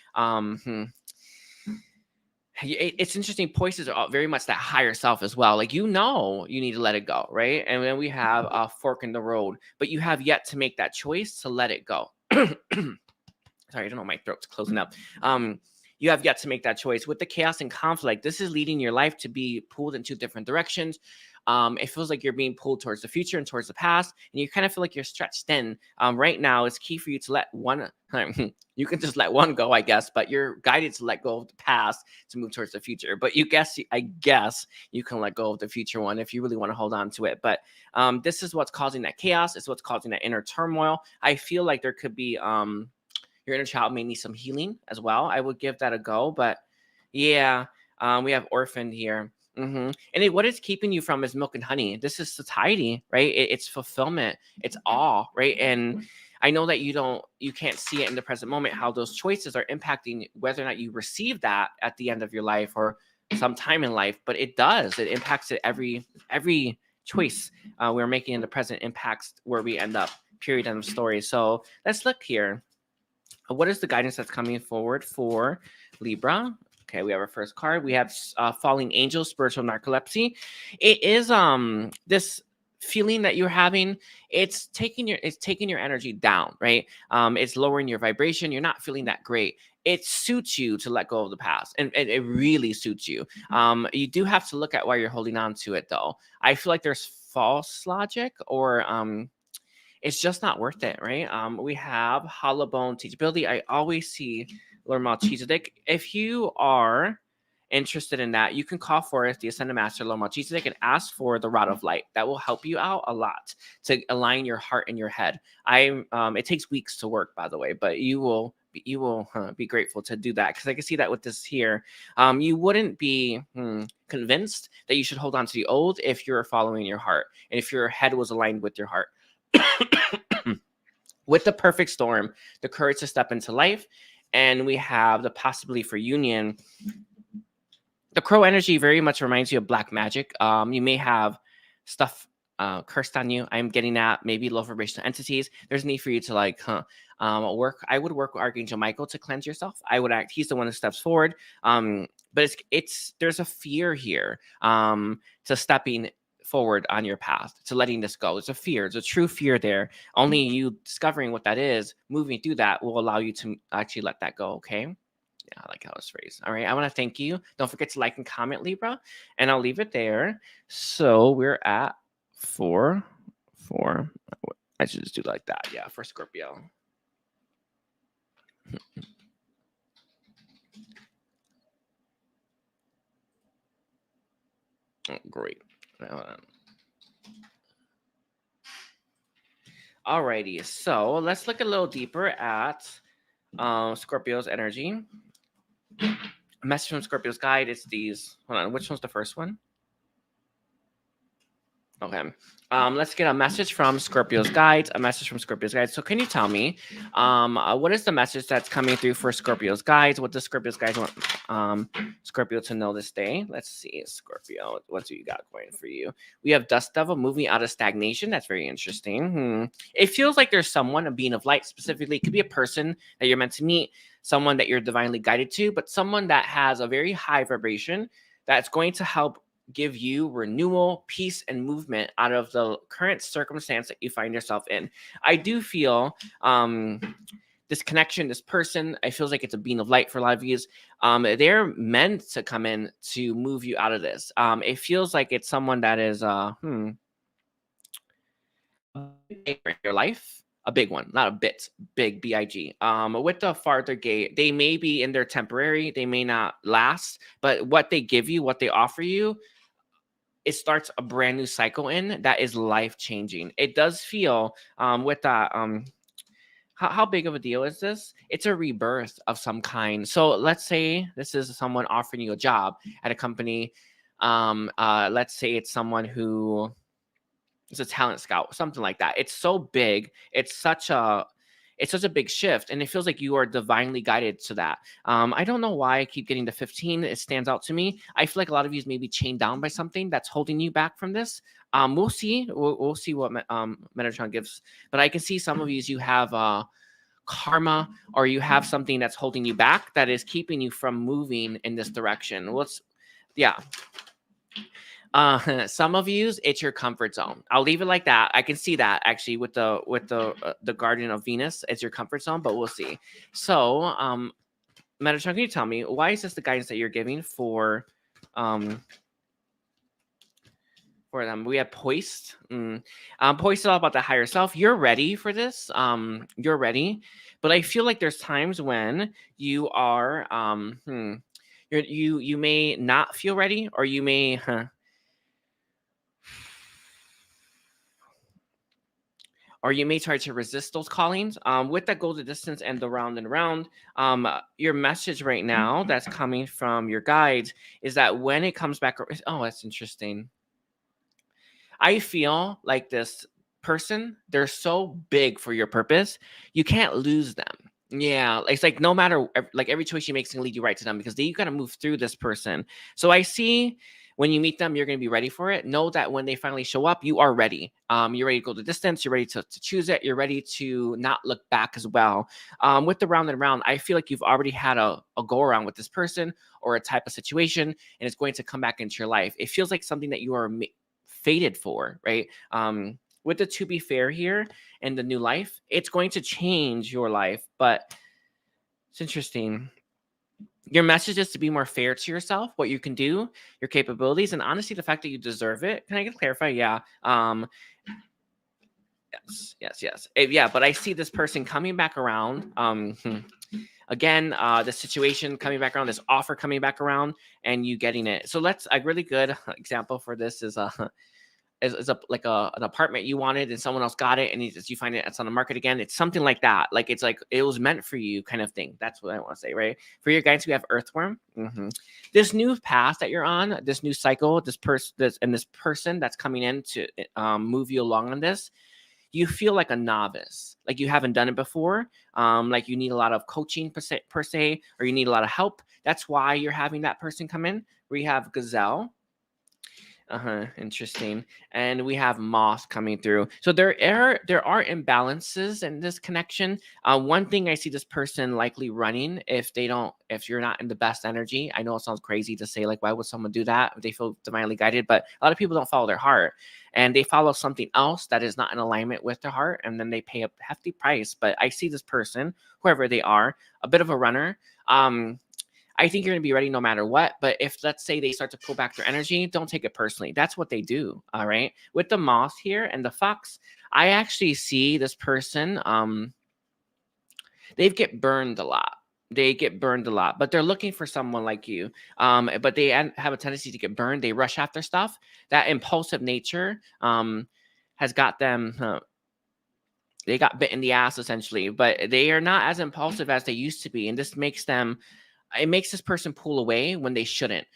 It's interesting. Poised are very much that higher self as well. Like, you need to let it go, right? And then we have a fork in the road, but you have yet to make that choice to let it go. Sorry, I don't know, my throat's closing up. You have yet to make that choice. With the chaos and conflict, this is leading your life to be pulled in two different directions. It feels like you're being pulled towards the future and towards the past, and you kind of feel like you're stretched thin. Right now, it's key for you to let one. You can just let one go, I guess, but you're guided to let go of the past to move towards the future. But I guess you can let go of the future one if you really want to hold on to it. But this is what's causing that chaos. It's what's causing that inner turmoil. I feel like there could be your inner child may need some healing as well. I would give that a go. But yeah, we have orphaned here. And what it's keeping you from is milk and honey. This is satiety, right? It's fulfillment. It's awe, right? And I know that you can't see it in the present moment, how those choices are impacting whether or not you receive that at the end of your life or sometime in life. But it does. It impacts it every choice we're making in the present impacts where we end up. Period. End of story. So let's look here. What is the guidance that's coming forward for Libra? Okay, we have our first card. We have falling angels, spiritual narcolepsy. It is this feeling that you're having. It's taking your energy down, right? It's lowering your vibration. You're not feeling that great. It suits you to let go of the past, and it really suits you. You do have to look at why you're holding on to it, though. I feel like there's false logic, or it's just not worth it, right? We have hollow bone teachability. I always see learn Melchizedek. If you are interested in that, you can call for the Ascended Master Lord Melchizedek and ask for the Rod of Light. That will help you out a lot to align your heart and your head. It takes weeks to work, by the way, but you will be grateful to do that, because I can see that with this here. You wouldn't be convinced that you should hold on to the old if you're following your heart and if your head was aligned with your heart. With the perfect storm, the courage to step into life, and we have the possibility for union. The crow energy very much reminds you of black magic. You may have stuff cursed on you. I'm getting at maybe low vibrational entities. There's a need for you to work. I would work with Archangel Michael to cleanse yourself. He's the one who steps forward. But there's a fear here to stepping forward on your path to letting this go. It's a fear. It's a true fear there. Only you discovering what that is, moving through that will allow you to actually let that go. Okay. Yeah, I like how it's phrased. All right. I want to thank you. Don't forget to like and comment, Libra, and I'll leave it there. So we're at 4. I should just do like that. Yeah, for Scorpio. Oh, great. Alrighty, so let's look a little deeper at Scorpio's energy. A message from Scorpio's guide. It's these. Hold on, which one's the first one? Okay. Let's get a message from Scorpio's guides. A message from Scorpio's guides. So, can you tell me, what is the message that's coming through for Scorpio's guides? What does Scorpio's guides want Scorpio to know this day? Let's see, Scorpio. What do you got going for you? We have Dust Devil moving out of stagnation. That's very interesting. It feels like there's someone, a being of light, specifically. It could be a person that you're meant to meet, someone that you're divinely guided to, but someone that has a very high vibration that's going to help give you renewal, peace, and movement out of the current circumstance that you find yourself in. I do feel this connection, this person, it feels like it's a being of light for a lot of you. They're meant to come in to move you out of this. It feels like it's someone that is in your life. A big one, not a bit, big, B-I-G. With the farther gate, they may be in their temporary, they may not last, but what they give you, what they offer you, it starts a brand new cycle in that is life-changing. It does feel with that, how big of a deal is this? It's a rebirth of some kind. So let's say this is someone offering you a job at a company. Let's say it's someone who is a talent scout, something like that. It's so big. It's such a big shift, and it feels like you are divinely guided to that. I don't know why I keep getting to 15. It stands out to me. I feel like a lot of you may be chained down by something that's holding you back from this. We'll see. We'll see what Metatron gives. But I can see some of you have karma, or you have something that's holding you back that is keeping you from moving in this direction. Some of you, it's your comfort zone. I'll leave it like that. I can see that actually with the Guardian of Venus. It's your comfort zone, but we'll see. So, Metatron, can you tell me why is this the guidance that you're giving for them? We have Poised. Poised is all about the higher self. You're ready for this. You're ready, but I feel like there's times when you are you may not feel ready, or you may or you may try to resist those callings. With that go the distance and the round and round, your message right now that's coming from your guides is that when it comes back, oh, that's interesting. I feel like this person, they're so big for your purpose, you can't lose them. Yeah, it's like no matter, like every choice you make is gonna lead you right to them, because you gotta move through this person. So I see when you meet them, you're gonna be ready for it. Know that when they finally show up, you are ready. You're ready to go the distance. You're ready to choose it. You're ready to not look back as well. With the round and round, I feel like you've already had a go around with this person or a type of situation, and it's going to come back into your life. It feels like something that you are fated for, right? With the to be fair here and the new life, it's going to change your life, but it's interesting. Your message is to be more fair to yourself, what you can do, your capabilities, and honestly, the fact that you deserve it. Can I get clarify? Yeah. Yes. Yeah, but I see this person coming back around. Again, the situation coming back around, this offer coming back around, and you getting it. So a really good example for this is an apartment you wanted and someone else got it, and you find it's on the market again. It's something like that. Like it's like it was meant for you kind of thing. That's what I want to say, right? For your guides, we have Earthworm. This new path that you're on, this new cycle, this person that's coming in to move you along on this, you feel like a novice, like you haven't done it before, like you need a lot of coaching per se, or you need a lot of help. That's why you're having that person come in. We have Gazelle. Interesting. And we have moth coming through. So there are imbalances in this connection. One thing I see this person likely running if you're not in the best energy. I know it sounds crazy to say, like, why would someone do that if they feel divinely guided? But a lot of people don't follow their heart, and they follow something else that is not in alignment with their heart, and then they pay a hefty price. But I see this person, whoever they are, a bit of a runner. I think you're going to be ready no matter what. But if, let's say, they start to pull back their energy, don't take it personally. That's what they do. All right. With the moth here and the fox, I actually see this person. They get burned a lot. They get burned a lot, but they're looking for someone like you. But they have a tendency to get burned. They rush after stuff. That impulsive nature has got them. They got bit in the ass essentially, but they are not as impulsive as they used to be, and this makes them. It makes this person pull away when they shouldn't.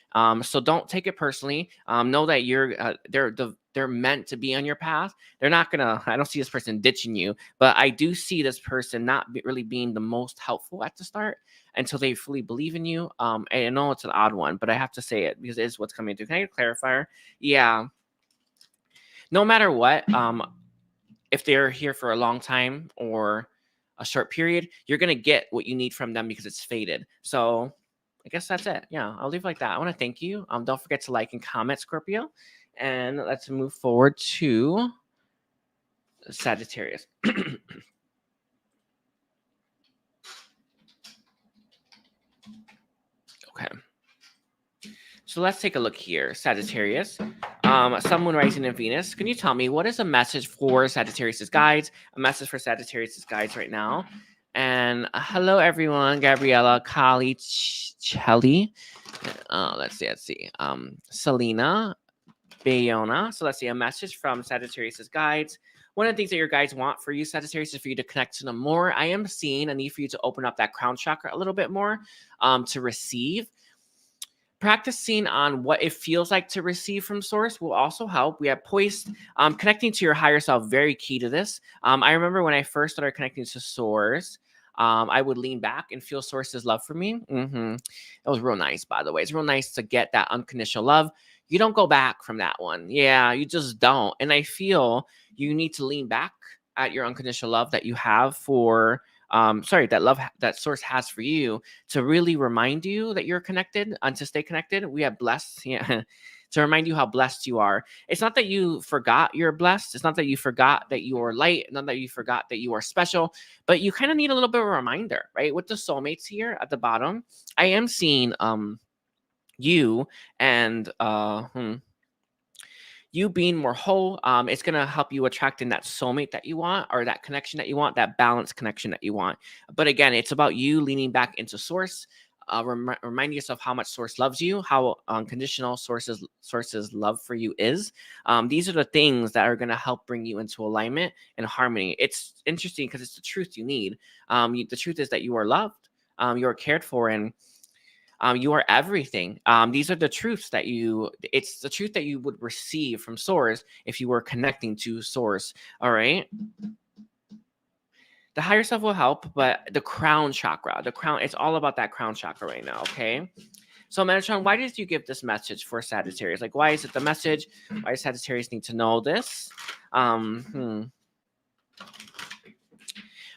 So don't take it personally. Know that they're meant to be on your path. They're not gonna. I don't see this person ditching you, but I do see this person not really being the most helpful at the start until they fully believe in you. And I know it's an odd one, but I have to say it because it is what's coming through. Can I get a clarifier? Yeah. No matter what, if they're here for a long time or a short period, you're going to get what you need from them because it's faded. So I guess that's it. Yeah, I'll leave it like that. I want to thank you. Don't forget to like and comment, Scorpio. And let's move forward to Sagittarius. Okay. So let's take a look here. Sagittarius, Sun, Moon, Rising, and Venus. Can you tell me what is a message for Sagittarius' guides? A message for Sagittarius' guides right now. And hello, everyone. Gabriella, Kali, Chelly. Let's see. Selena, Bayona. So let's see, a message from Sagittarius' guides. One of the things that your guides want for you, Sagittarius, is for you to connect to them more. I am seeing a need for you to open up that crown chakra a little bit more to receive. Practicing on what it feels like to receive from source will also help. We have poised, connecting to your higher self, very key to this. I remember when I first started connecting to source, I would lean back and feel source's love for me. It was real nice, by the way. It's real nice to get that unconditional love. You don't go back from that one. Yeah, you just don't. And I feel you need to lean back at your unconditional love that you have for that love that source has for you, to really remind you that you're connected and to stay connected. We have blessed, yeah, to remind you how blessed you are. It's not that you forgot you're blessed. It's not that you forgot that you are light. Not that you forgot that you are special, but you kind of need a little bit of a reminder, right? With the soulmates here at the bottom, I am seeing you and you being more whole. It's going to help you attract in that soulmate that you want, or that connection that you want, that balanced connection that you want. But again, it's about you leaning back into source, reminding yourself how much source loves you, how unconditional source's love for you is. These are the things that are going to help bring you into alignment and harmony. It's interesting because it's the truth you need. The truth is that you are loved, you are cared for, and you are everything. These are the truths that it's the truth that you would receive from source if you were connecting to source. All right. The higher self will help, but the crown chakra, it's all about that crown chakra right now. Okay. So Metatron, why did you give this message for Sagittarius? Like, why is it the message? Why does Sagittarius need to know this?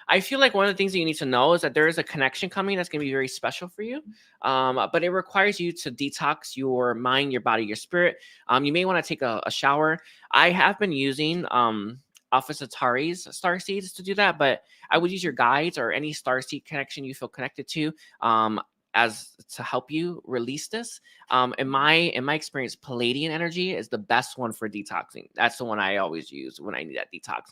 I feel like one of the things that you need to know is that there is a connection coming that's going to be very special for you. But it requires you to detox your mind, your body, your spirit. You may want to take a shower. I have been using Office Atari's Starseeds to do that, but I would use your guides or any Starseed connection you feel connected to as to help you release this. In my experience, Pleiadean energy is the best one for detoxing. That's the one I always use when I need that detox.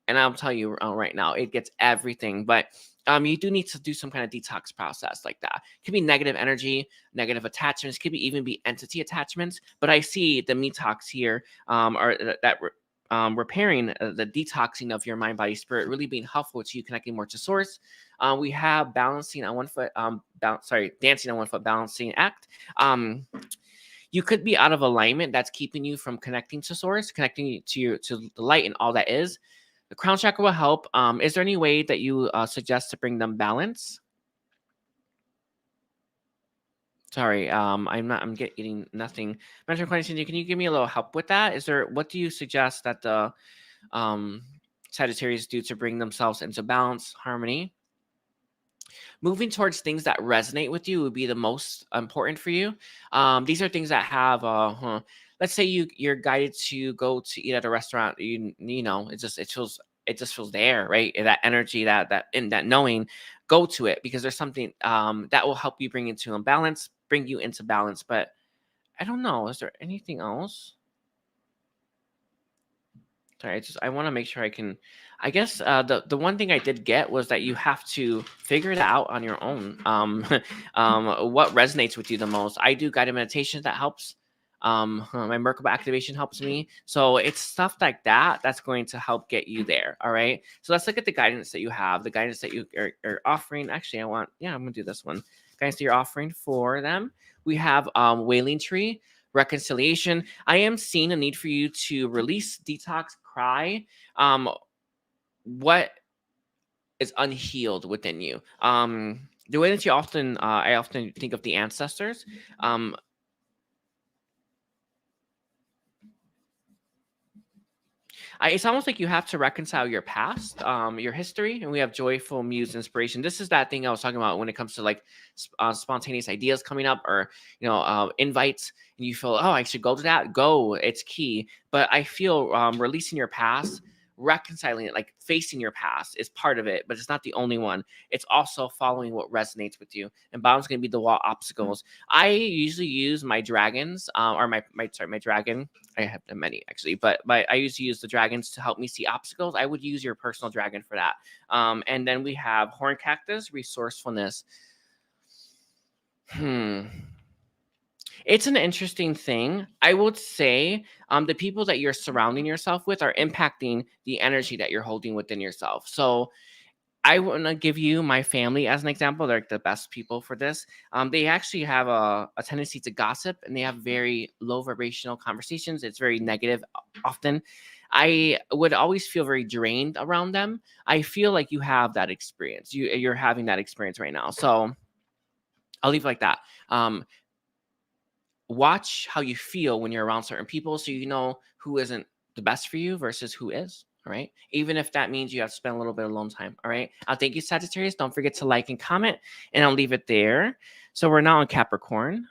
And I'll tell you right now, it gets everything. But you do need to do some kind of detox process like that. It could be negative energy, negative attachments, could be even be entity attachments. But I see the detox here, or that repairing the detoxing of your mind, body, spirit, really being helpful to you connecting more to source. We have balancing on one foot, dancing on one foot, balancing act. You could be out of alignment that's keeping you from connecting to source, connecting you to the light and all that is. The crown chakra will help. Is there any way that you suggest to bring them balance? Sorry, I'm getting nothing. Mentor question, can you give me a little help with that? What do you suggest that the um, Sagittarius do to bring themselves into balance, harmony? Moving towards things that resonate with you would be the most important for you. These are things that have, let's say you're guided to go to eat at a restaurant. You know, it just feels there, right? That energy, that knowing, go to it because there's something that will help you bring you into balance. But I don't know. Is there anything else? Sorry, I want to make sure I can. I guess the one thing I did get was that you have to figure it out on your own. What resonates with you the most? I do guided meditation that helps. My Merkaba activation helps me. So it's stuff like that that's going to help get you there. All right. So let's look at the guidance that you have. The guidance that you are offering. Actually, I'm gonna do this one. Guidance that you're offering for them. We have Wailing Tree. Reconciliation. I am seeing a need for you to release, detox, cry. What is unhealed within you? The way that I often think of the ancestors. It's almost like you have to reconcile your past, your history, and we have joyful muse inspiration. This is that thing I was talking about when it comes to like spontaneous ideas coming up, or invites, and you feel, oh, I should go to that. Go, it's key. But I feel releasing your past, reconciling it, like facing your past, is part of it, but it's not the only one. It's also following what resonates with you. And bottom's going to be the wall obstacles. I usually use my dragons, or my dragon. I have many actually, but I used to use the dragons to help me see obstacles. I would use your personal dragon for that. And then we have horn cactus, resourcefulness. It's an interesting thing. I would say the people that you're surrounding yourself with are impacting the energy that you're holding within yourself. So I want to give you my family as an example. They're like the best people for this. They actually have a tendency to gossip, and they have very low vibrational conversations. It's very negative often. I would always feel very drained around them. I feel like you have that experience. You're having that experience right now. So I'll leave it like that. Watch how you feel when you're around certain people, so you know who isn't the best for you versus who is. All right. Even if that means you have to spend a little bit of alone time. All right. Thank you, Sagittarius. Don't forget to like and comment, and I'll leave it there. So we're now on Capricorn.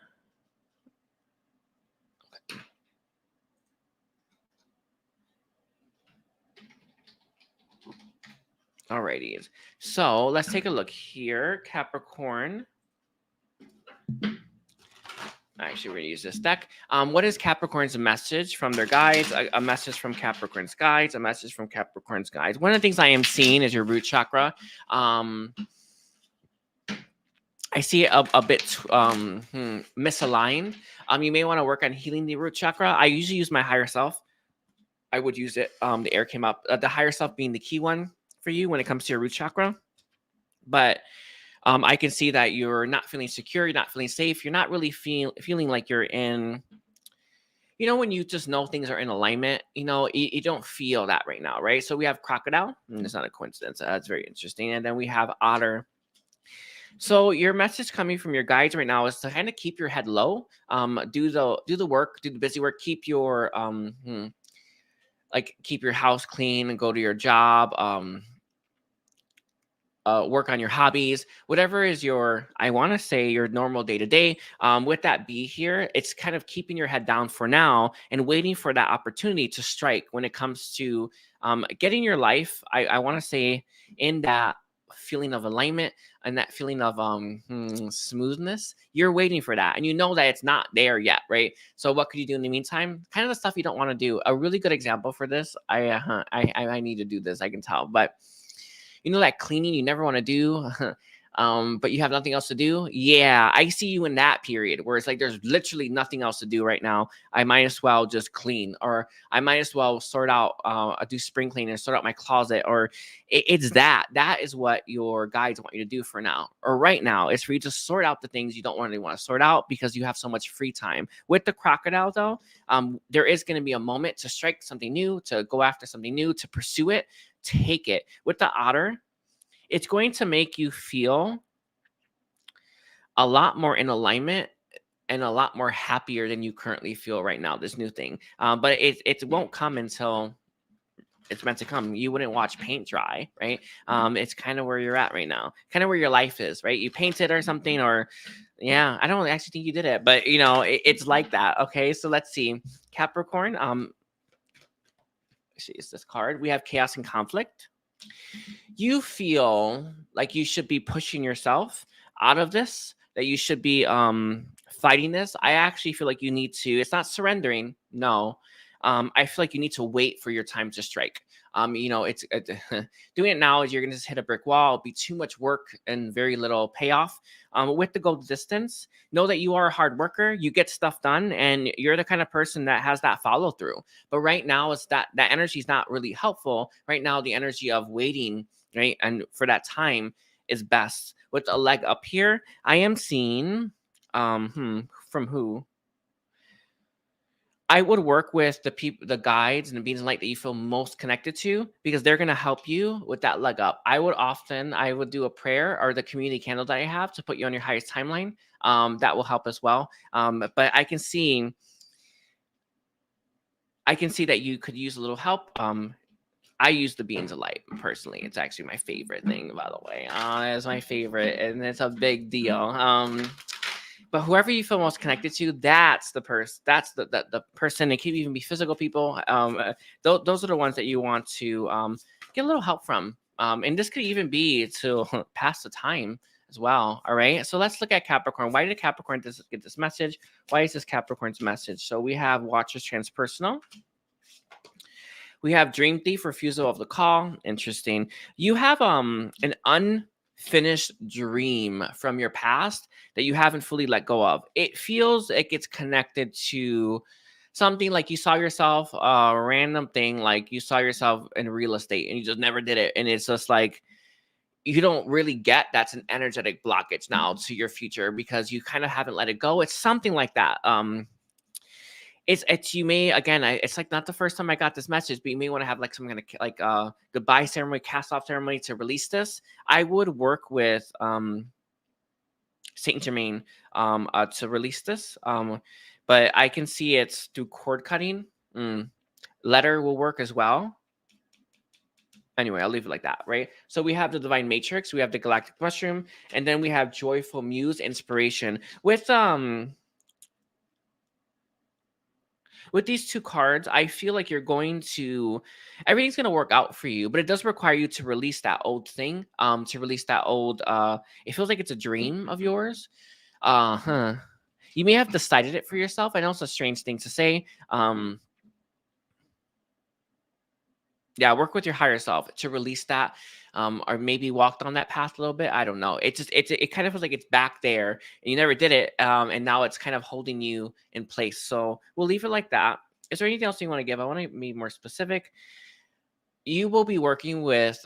Alrighty. So let's take a look here. Capricorn. Actually, we're going to use this deck. What is Capricorn's message from their guides? A message from Capricorn's guides. A message from Capricorn's guides. One of the things I am seeing is your root chakra. I see it a bit misaligned. You may want to work on healing the root chakra. I usually use my higher self. I would use it. The air came up. The higher self being the key one for you when it comes to your root chakra. But I can see that you're not feeling secure. You're not feeling safe. You're not really feeling like you're in, when you just know things are in alignment, you don't feel that right now, right? So we have crocodile. And it's not a coincidence. That's very interesting. And then we have otter. So your message coming from your guides right now is to kind of keep your head low. Do the work, do the busy work. Keep your keep your house clean and go to your job. Work on your hobbies, whatever is your normal day to day. With that be here, it's kind of keeping your head down for now and waiting for that opportunity to strike when it comes to getting your life. I want to say in that feeling of alignment and that feeling of smoothness. You're waiting for that, and you know that it's not there yet, right? So what could you do in the meantime? Kind of the stuff you don't want to do. A really good example for this. I need to do this. I can tell, but that cleaning you never want to do, but you have nothing else to do. Yeah, I see you in that period where it's like there's literally nothing else to do right now. I might as well just clean, or I might as well sort out, do spring cleaning and sort out my closet, or it's that. That is what your guides want you to do for now, or right now. It's for you to sort out the things you don't really want to sort out because you have so much free time. With the crocodile, though, there is going to be a moment to strike something new, to go after something new, to pursue it. Take it. With the otter, it's going to make you feel a lot more in alignment and a lot more happier than you currently feel right now, this new thing. But it won't come until it's meant to come. You wouldn't watch paint dry, right? It's kind of where you're at right now, kind of where your life is, right? You paint it or something, or yeah, I don't actually think you did it, but you know, it's like that. Okay, so let's see, Capricorn. Is this card? We have chaos and conflict. You feel like you should be pushing yourself out of this, that you should be fighting this. I actually feel like you need to, it's not surrendering, no. I feel like you need to wait for your time to strike. You know, it's doing it now is you're gonna just hit a brick wall. It'll be too much work and very little payoff. With the gold distance, know that you are a hard worker. You get stuff done, and you're the kind of person that has that follow through. But right now, it's that energy is not really helpful. Right now, the energy of waiting, right, and for that time is best. With a leg up here, I am seeing, from who? I would work with the people, the guides and the beings of light that you feel most connected to, because they're going to help you with that leg up. I would do a prayer or the community candle that I have to put you on your highest timeline. That will help as well. But I can see that you could use a little help. I use the beings of light personally. It's actually my favorite thing, by the way. It's my favorite, and it's a big deal. But whoever you feel most connected to, that's the person. That's the person. It could even be physical people. Those are the ones that you want to get a little help from. And this could even be to pass the time as well. All right. So let's look at Capricorn. Why did Capricorn get this message? Why is this Capricorn's message? So we have Watcher's Transpersonal. We have Dream Thief, Refusal of the Call. Interesting. You have an unfinished dream from your past that you haven't fully let go of. It feels like it's connected to something like you saw yourself, a random thing, like you saw yourself in real estate and you just never did it. And it's just like, you don't really get that's an energetic blockage now to your future because you kind of haven't let it go. It's something like that. It's you may, again, it's like not the first time I got this message, but you may want to have like some kind of like goodbye ceremony, cast off ceremony to release this. I would work with Saint Germain to release this. But I can see it's through cord cutting. Letter will work as well. Anyway, I'll leave it like that, right? So we have the Divine Matrix, we have the Galactic Mushroom, and then we have Joyful Muse Inspiration. With these two cards, I feel like everything's going to work out for you, but it does require you to release that old thing, to release that old, it feels like it's a dream of yours. You may have decided it for yourself. I know it's a strange thing to say. Yeah, work with your higher self to release that, or maybe walked on that path a little bit. I don't know. It kind of feels like it's back there and you never did it, and now it's kind of holding you in place. So we'll leave it like that. Is there anything else you want to give? I want to be more specific. You will be working with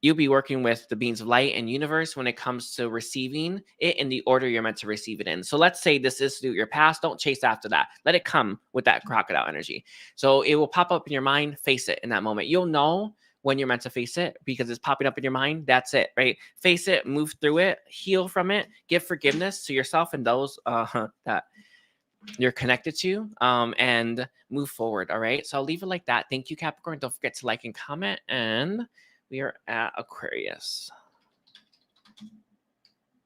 you'll be working with the beings of light and universe when it comes to receiving it in the order you're meant to receive it in. So let's say this is through your past. Don't chase after that. Let it come with that crocodile energy. So it will pop up in your mind. Face it in that moment. You'll know when you're meant to face it because it's popping up in your mind. That's it, right? Face it, move through it, heal from it, give forgiveness to yourself and those that you're connected to, and move forward. All right. So I'll leave it like that. Thank you, Capricorn. Don't forget to like and comment, and we are at Aquarius.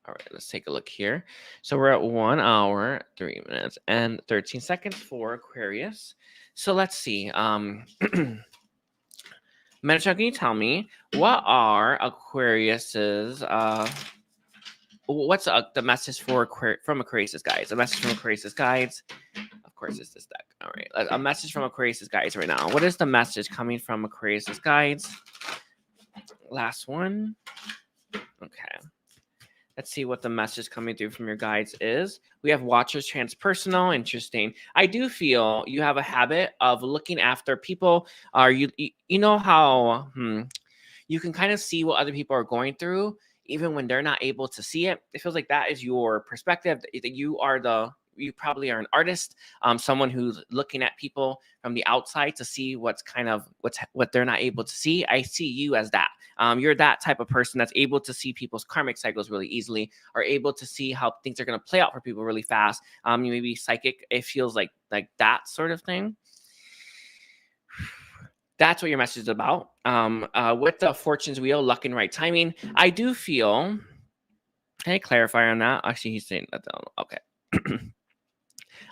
All right, let's take a look here. So we're at 1 hour, 3 minutes, and 13 seconds for Aquarius. So let's see. Metatron, can you tell me what are Aquarius's what's the message from Aquarius's guides? A message from Aquarius's guides. Of course, it's this deck. All right, a message from Aquarius's guides right now. What is the message coming from Aquarius's guides? Last one. Okay. Let's see what the message coming through from your guides is. We have Watcher's Transpersonal. Interesting. I do feel you have a habit of looking after people. You know how you can kind of see what other people are going through, even when they're not able to see it. It feels like that is your perspective. That you are you probably are an artist, someone who's looking at people from the outside to see what they're not able to see. I see you as that. You're that type of person that's able to see people's karmic cycles really easily, or able to see how things are going to play out for people really fast. You may be psychic. It feels like that sort of thing. That's what your message is about. With the Fortune's Wheel, luck and right timing, I do feel. Can I clarify on that? Actually, he's saying that. Okay.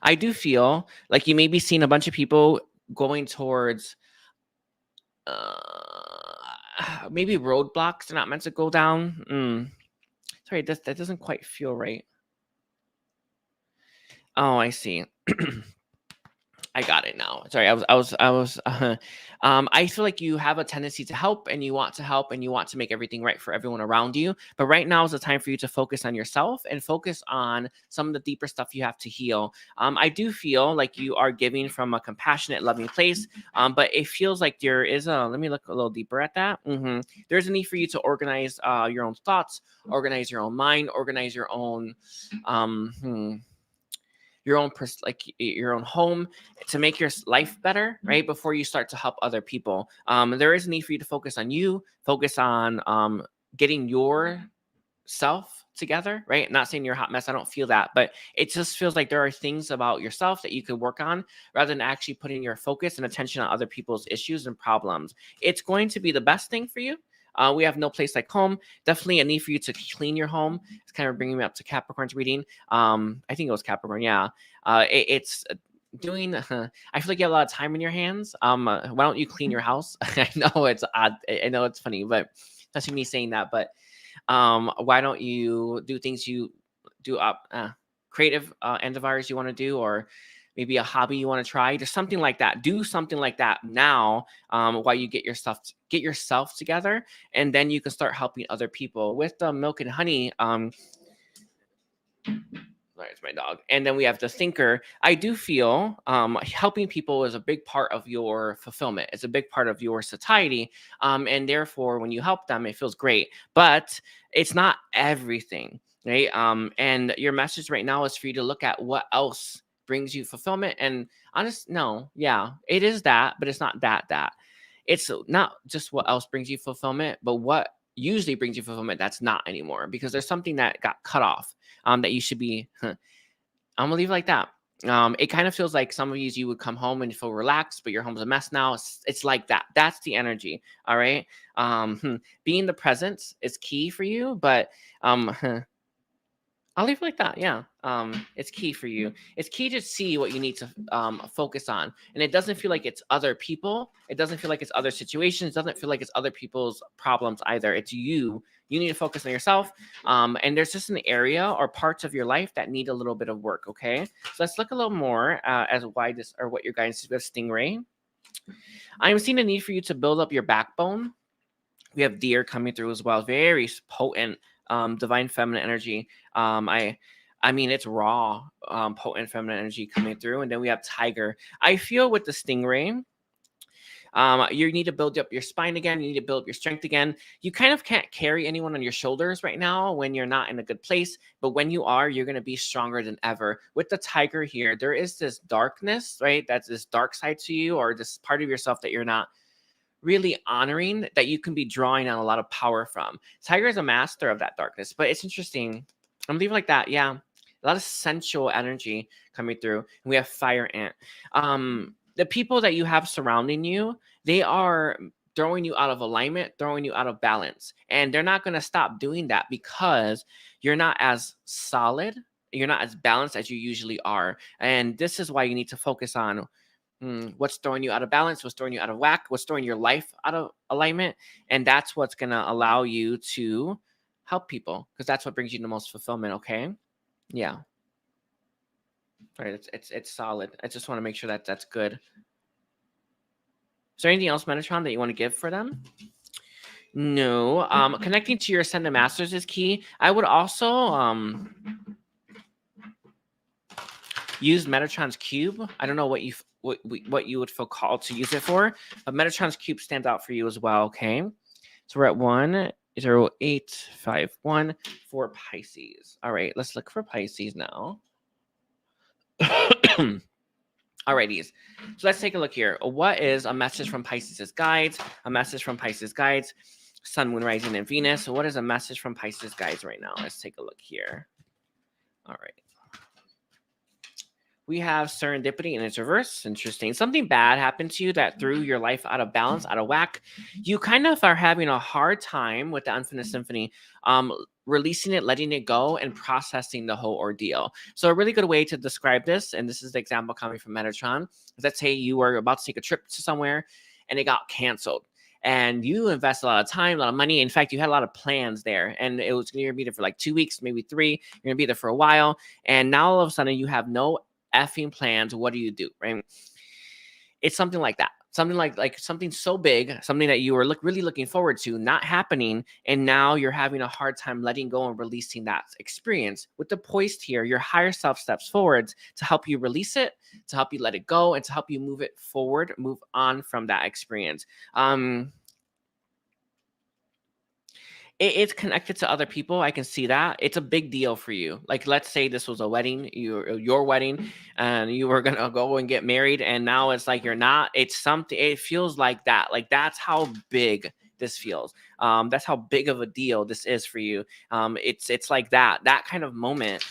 I do feel like you may be seeing a bunch of people going towards maybe roadblocks they're not meant to go down. Sorry, that doesn't quite feel right. Oh, I see. I got it now. Sorry, I feel like you have a tendency to help, and you want to make everything right for everyone around you. But right now is the time for you to focus on yourself and focus on some of the deeper stuff you have to heal. I do feel like you are giving from a compassionate, loving place. But it feels like there is let me look a little deeper at that. There's a need for you to organize your own thoughts, organize your own mind, organize your own, your own home to make your life better, right? Before you start to help other people. There is a need for you to focus on you, focus on getting yourself together, right? Not saying you're a hot mess. I don't feel that, but it just feels like there are things about yourself that you could work on rather than actually putting your focus and attention on other people's issues and problems. It's going to be the best thing for you. We have no place like home. Definitely a need for you to clean your home. It's kind of bringing me up to Capricorn's reading. I think it was Capricorn. Yeah. It's doing. I feel like you have a lot of time in your hands. Why don't you clean your house? I know it's odd. I know it's funny, but that's me saying that. But why don't you do things you do up creative endeavors you want to do, or maybe a hobby you want to try, just something like that. Do something like that now while you get yourself together, and then you can start helping other people with the milk and honey. Sorry, it's my dog. And then we have the thinker. I do feel helping people is a big part of your fulfillment. It's a big part of your satiety. And therefore, when you help them, it feels great. But it's not everything, right? And your message right now is for you to look at what else brings you fulfillment. And it is that, but it's not that. It's not just what else brings you fulfillment, but what usually brings you fulfillment that's not anymore, because there's something that got cut off that you should be. I'm gonna leave it like that. It kind of feels like some of you would come home and feel relaxed, but your home's a mess now. It's like that. That's the energy. All right. Being the present is key for you, but I'll leave it like that. Yeah. It's key for you. It's key to see what you need to focus on. And it doesn't feel like it's other people. It doesn't feel like it's other situations. It doesn't feel like it's other people's problems either. It's you. You need to focus on yourself. And there's just an area or parts of your life that need a little bit of work. Okay. So let's look a little more as why this, or what your guidance is with Stingray. I'm seeing a need for you to build up your backbone. We have Deer coming through as well. Very potent. Divine feminine energy. I mean, it's raw, potent feminine energy coming through. And then we have Tiger. I feel with the Stingray, you need to build up your spine again. You need to build up your strength again. You kind of can't carry anyone on your shoulders right now when you're not in a good place. But when you are, you're going to be stronger than ever. With the Tiger here, there is this darkness, right? That's this dark side to you, or this part of yourself that you're not really honoring, that you can be drawing on a lot of power from. Tiger is a master of that darkness, but it's interesting. I'm leaving like that. Yeah. A lot of sensual energy coming through. And we have Fire Ant. The people that you have surrounding you, they are throwing you out of alignment, throwing you out of balance. And they're not going to stop doing that because you're not as solid, you're not as balanced as you usually are. And this is why you need to focus on what's throwing you out of balance, what's throwing you out of whack, what's throwing your life out of alignment. And that's what's going to allow you to help people, because that's what brings you the most fulfillment. Okay. Yeah. All right. It's solid. I just want to make sure that that's good. Is there anything else, Metatron, that you want to give for them? No. Connecting to your Ascendant Masters is key. I would also use Metatron's cube. I don't know what you would feel called to use it for, but Metatron's cube stands out for you as well. Okay, so we're at 10851 for Pisces. All right, let's look for Pisces now. Alrighties, so let's take a look here. What is a message from Pisces' guides? A message from Pisces guides. Sun, Moon, Rising, and Venus. So what is a message from Pisces guides right now? Let's take a look here. All right. We have serendipity in its reverse. Interesting. Something bad happened to you that threw your life out of balance, out of whack. You kind of are having a hard time with the Unfinished Symphony, releasing it, letting it go, and processing the whole ordeal. So a really good way to describe this, and this is the example coming from Metatron, is let's say you were about to take a trip to somewhere and it got canceled. And you invest a lot of time, a lot of money. In fact, you had a lot of plans there, and it was going to be there for like 2 weeks, maybe 3. You're going to be there for a while. And now all of a sudden you have no effing plans. What do you do, right? It's something like that. Something like something so big, something that you were really looking forward to, not happening, and now you're having a hard time letting go and releasing that experience. With the poised here, your higher self steps forward to help you release it, to help you let it go, and to help you move it forward, move on from that experience. It's connected to other people. I can see that. It's a big deal for you. Like, let's say this was a wedding, your wedding, and you were going to go and get married, and now it's like you're not. It's something, it feels like that. Like, that's how big this feels. That's how big of a deal this is for you. It's like that kind of moment.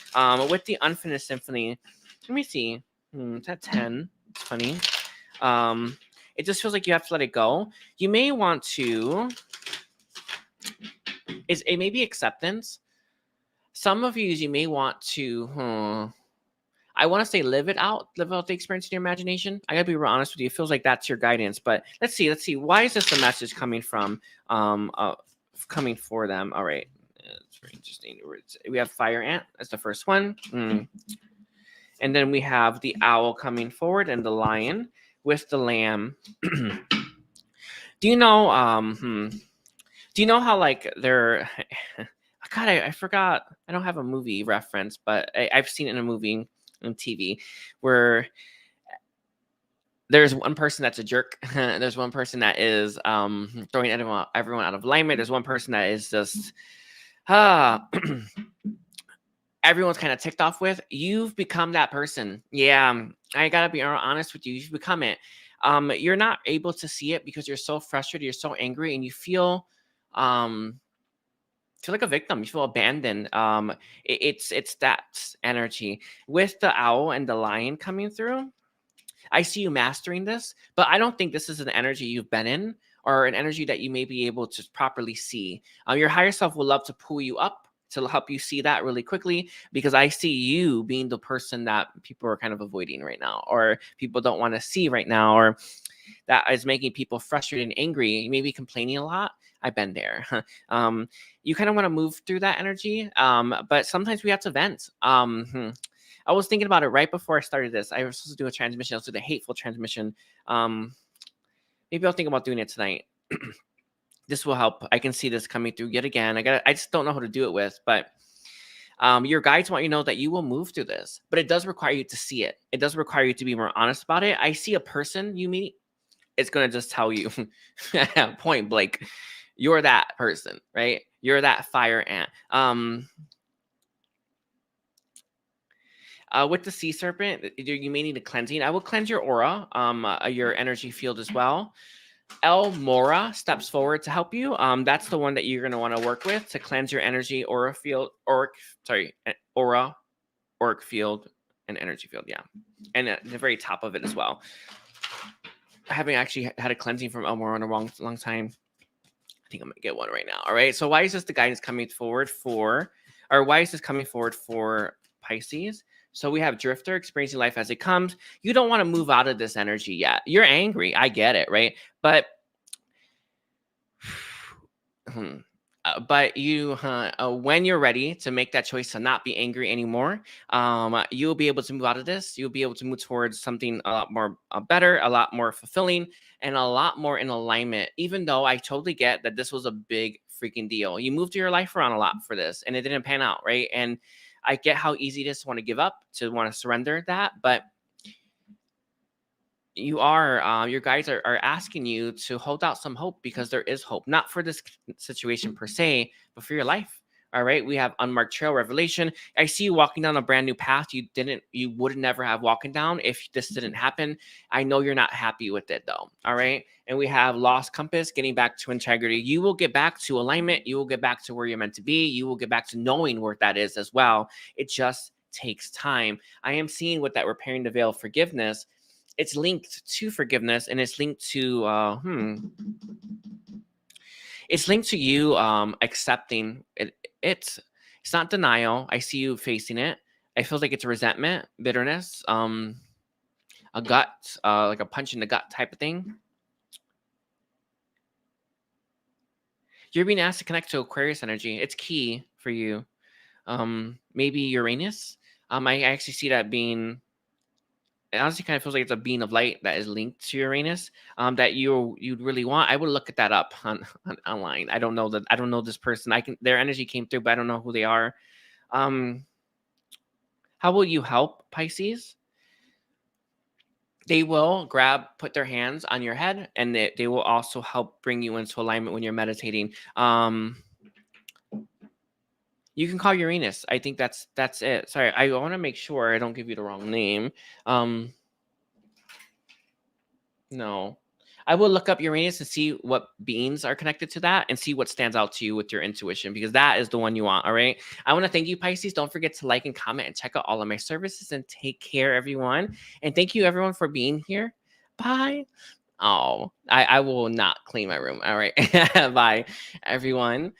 With the Unfinished Symphony, let me see. It's at 10. It's funny. It just feels like you have to let it go. You may want to... It may be acceptance. Some of you may want to, I want to say live out the experience in your imagination. I gotta be real honest with you. It feels like that's your guidance, but let's see. Why is this a message coming from, coming for them? All right, it's very interesting. We have fire ant. That's the first one, and then we have the owl coming forward and the lion with the lamb. Do you know? Do you know how, like, they're... God, I forgot. I don't have a movie reference, but I've seen it in a movie on TV where there's one person that's a jerk. There's one person that is throwing everyone out of alignment. There's one person that is just... everyone's kind of ticked off with. You've become that person. Yeah, I gotta be honest with you. You've become it. You're not able to see it because you're so frustrated. You're so angry, and you feel like a victim. You feel abandoned. It's that energy. With the owl and the lion coming through, I see you mastering this, but I don't think this is an energy you've been in or an energy that you may be able to properly see. Your higher self will love to pull you up to help you see that really quickly, because I see you being the person that people are kind of avoiding right now, or people don't want to see right now, or that is making people frustrated and angry. You may be complaining a lot. I've been there. You kind of want to move through that energy, but sometimes we have to vent. I was thinking about it right before I started this. I was supposed to do a transmission. Let's do the hateful transmission. Maybe I'll think about doing it tonight. This will help. I can see this coming through yet again. I just don't know how to do it with, but your guides want you to know that you will move through this, but it does require you to see it. It does require you to be more honest about it. I see a person you meet. It's going to just tell you point blank, you're that person, right? You're that fire ant. With the sea serpent, you may need a cleansing. I will cleanse your aura, your energy field as well. El Mora steps forward to help you. That's the one that you're going to want to work with to cleanse your energy aura field, aura, auric field, and energy field. Yeah, and at the very top of it as well. Having actually had a cleansing from El Mora in a long time. I think I'm gonna get one right now. All right. So why is this the guidance coming forward for, or why is this coming forward for Pisces? So we have Drifter, experiencing life as it comes. You don't want to move out of this energy yet. You're angry. I get it, right? But you, when you're ready to make that choice to not be angry anymore, you'll be able to move out of this. You'll be able to move towards something a lot more better, a lot more fulfilling, and a lot more in alignment. Even though I totally get that this was a big freaking deal. You moved your life around a lot for this, and it didn't pan out, right? And I get how easy it is to want to give up, to want to surrender that, but you are, your guides are asking you to hold out some hope, because there is hope, not for this situation per se, but for your life. All right, we have unmarked trail revelation. I see you walking down a brand new path you would never have walking down if this didn't happen. I know you're not happy with it though. All right, and we have lost compass, getting back to integrity. You will get back to alignment. You will get back to where you're meant to be. You will get back to knowing where that is as well. It just takes time. I am seeing with that repairing the veil of forgiveness. It's linked to forgiveness, and it's linked to it's linked to you accepting it. It's not denial. I see you facing it. I feel like it's resentment, bitterness, a gut, like a punch in the gut type of thing. You're being asked to connect to Aquarius energy. It's key for you. Maybe Uranus. I actually see that being. It honestly kind of feels like it's a being of light that is linked to Uranus. That you'd really want. I would look at that up online. I don't know that. I don't know this person. Their energy came through, but I don't know who they are. How will you help, Pisces? They will put their hands on your head, and they will also help bring you into alignment when you're meditating. You can call Uranus. I think that's it. Sorry, I want to make sure I don't give you the wrong name. No. I will look up Uranus and see what beings are connected to that and see what stands out to you with your intuition, because that is the one you want. All right. I want to thank you, Pisces. Don't forget to like and comment and check out all of my services, and take care, everyone. And thank you, everyone, for being here. Bye. Oh, I will not clean my room. All right. Bye, everyone.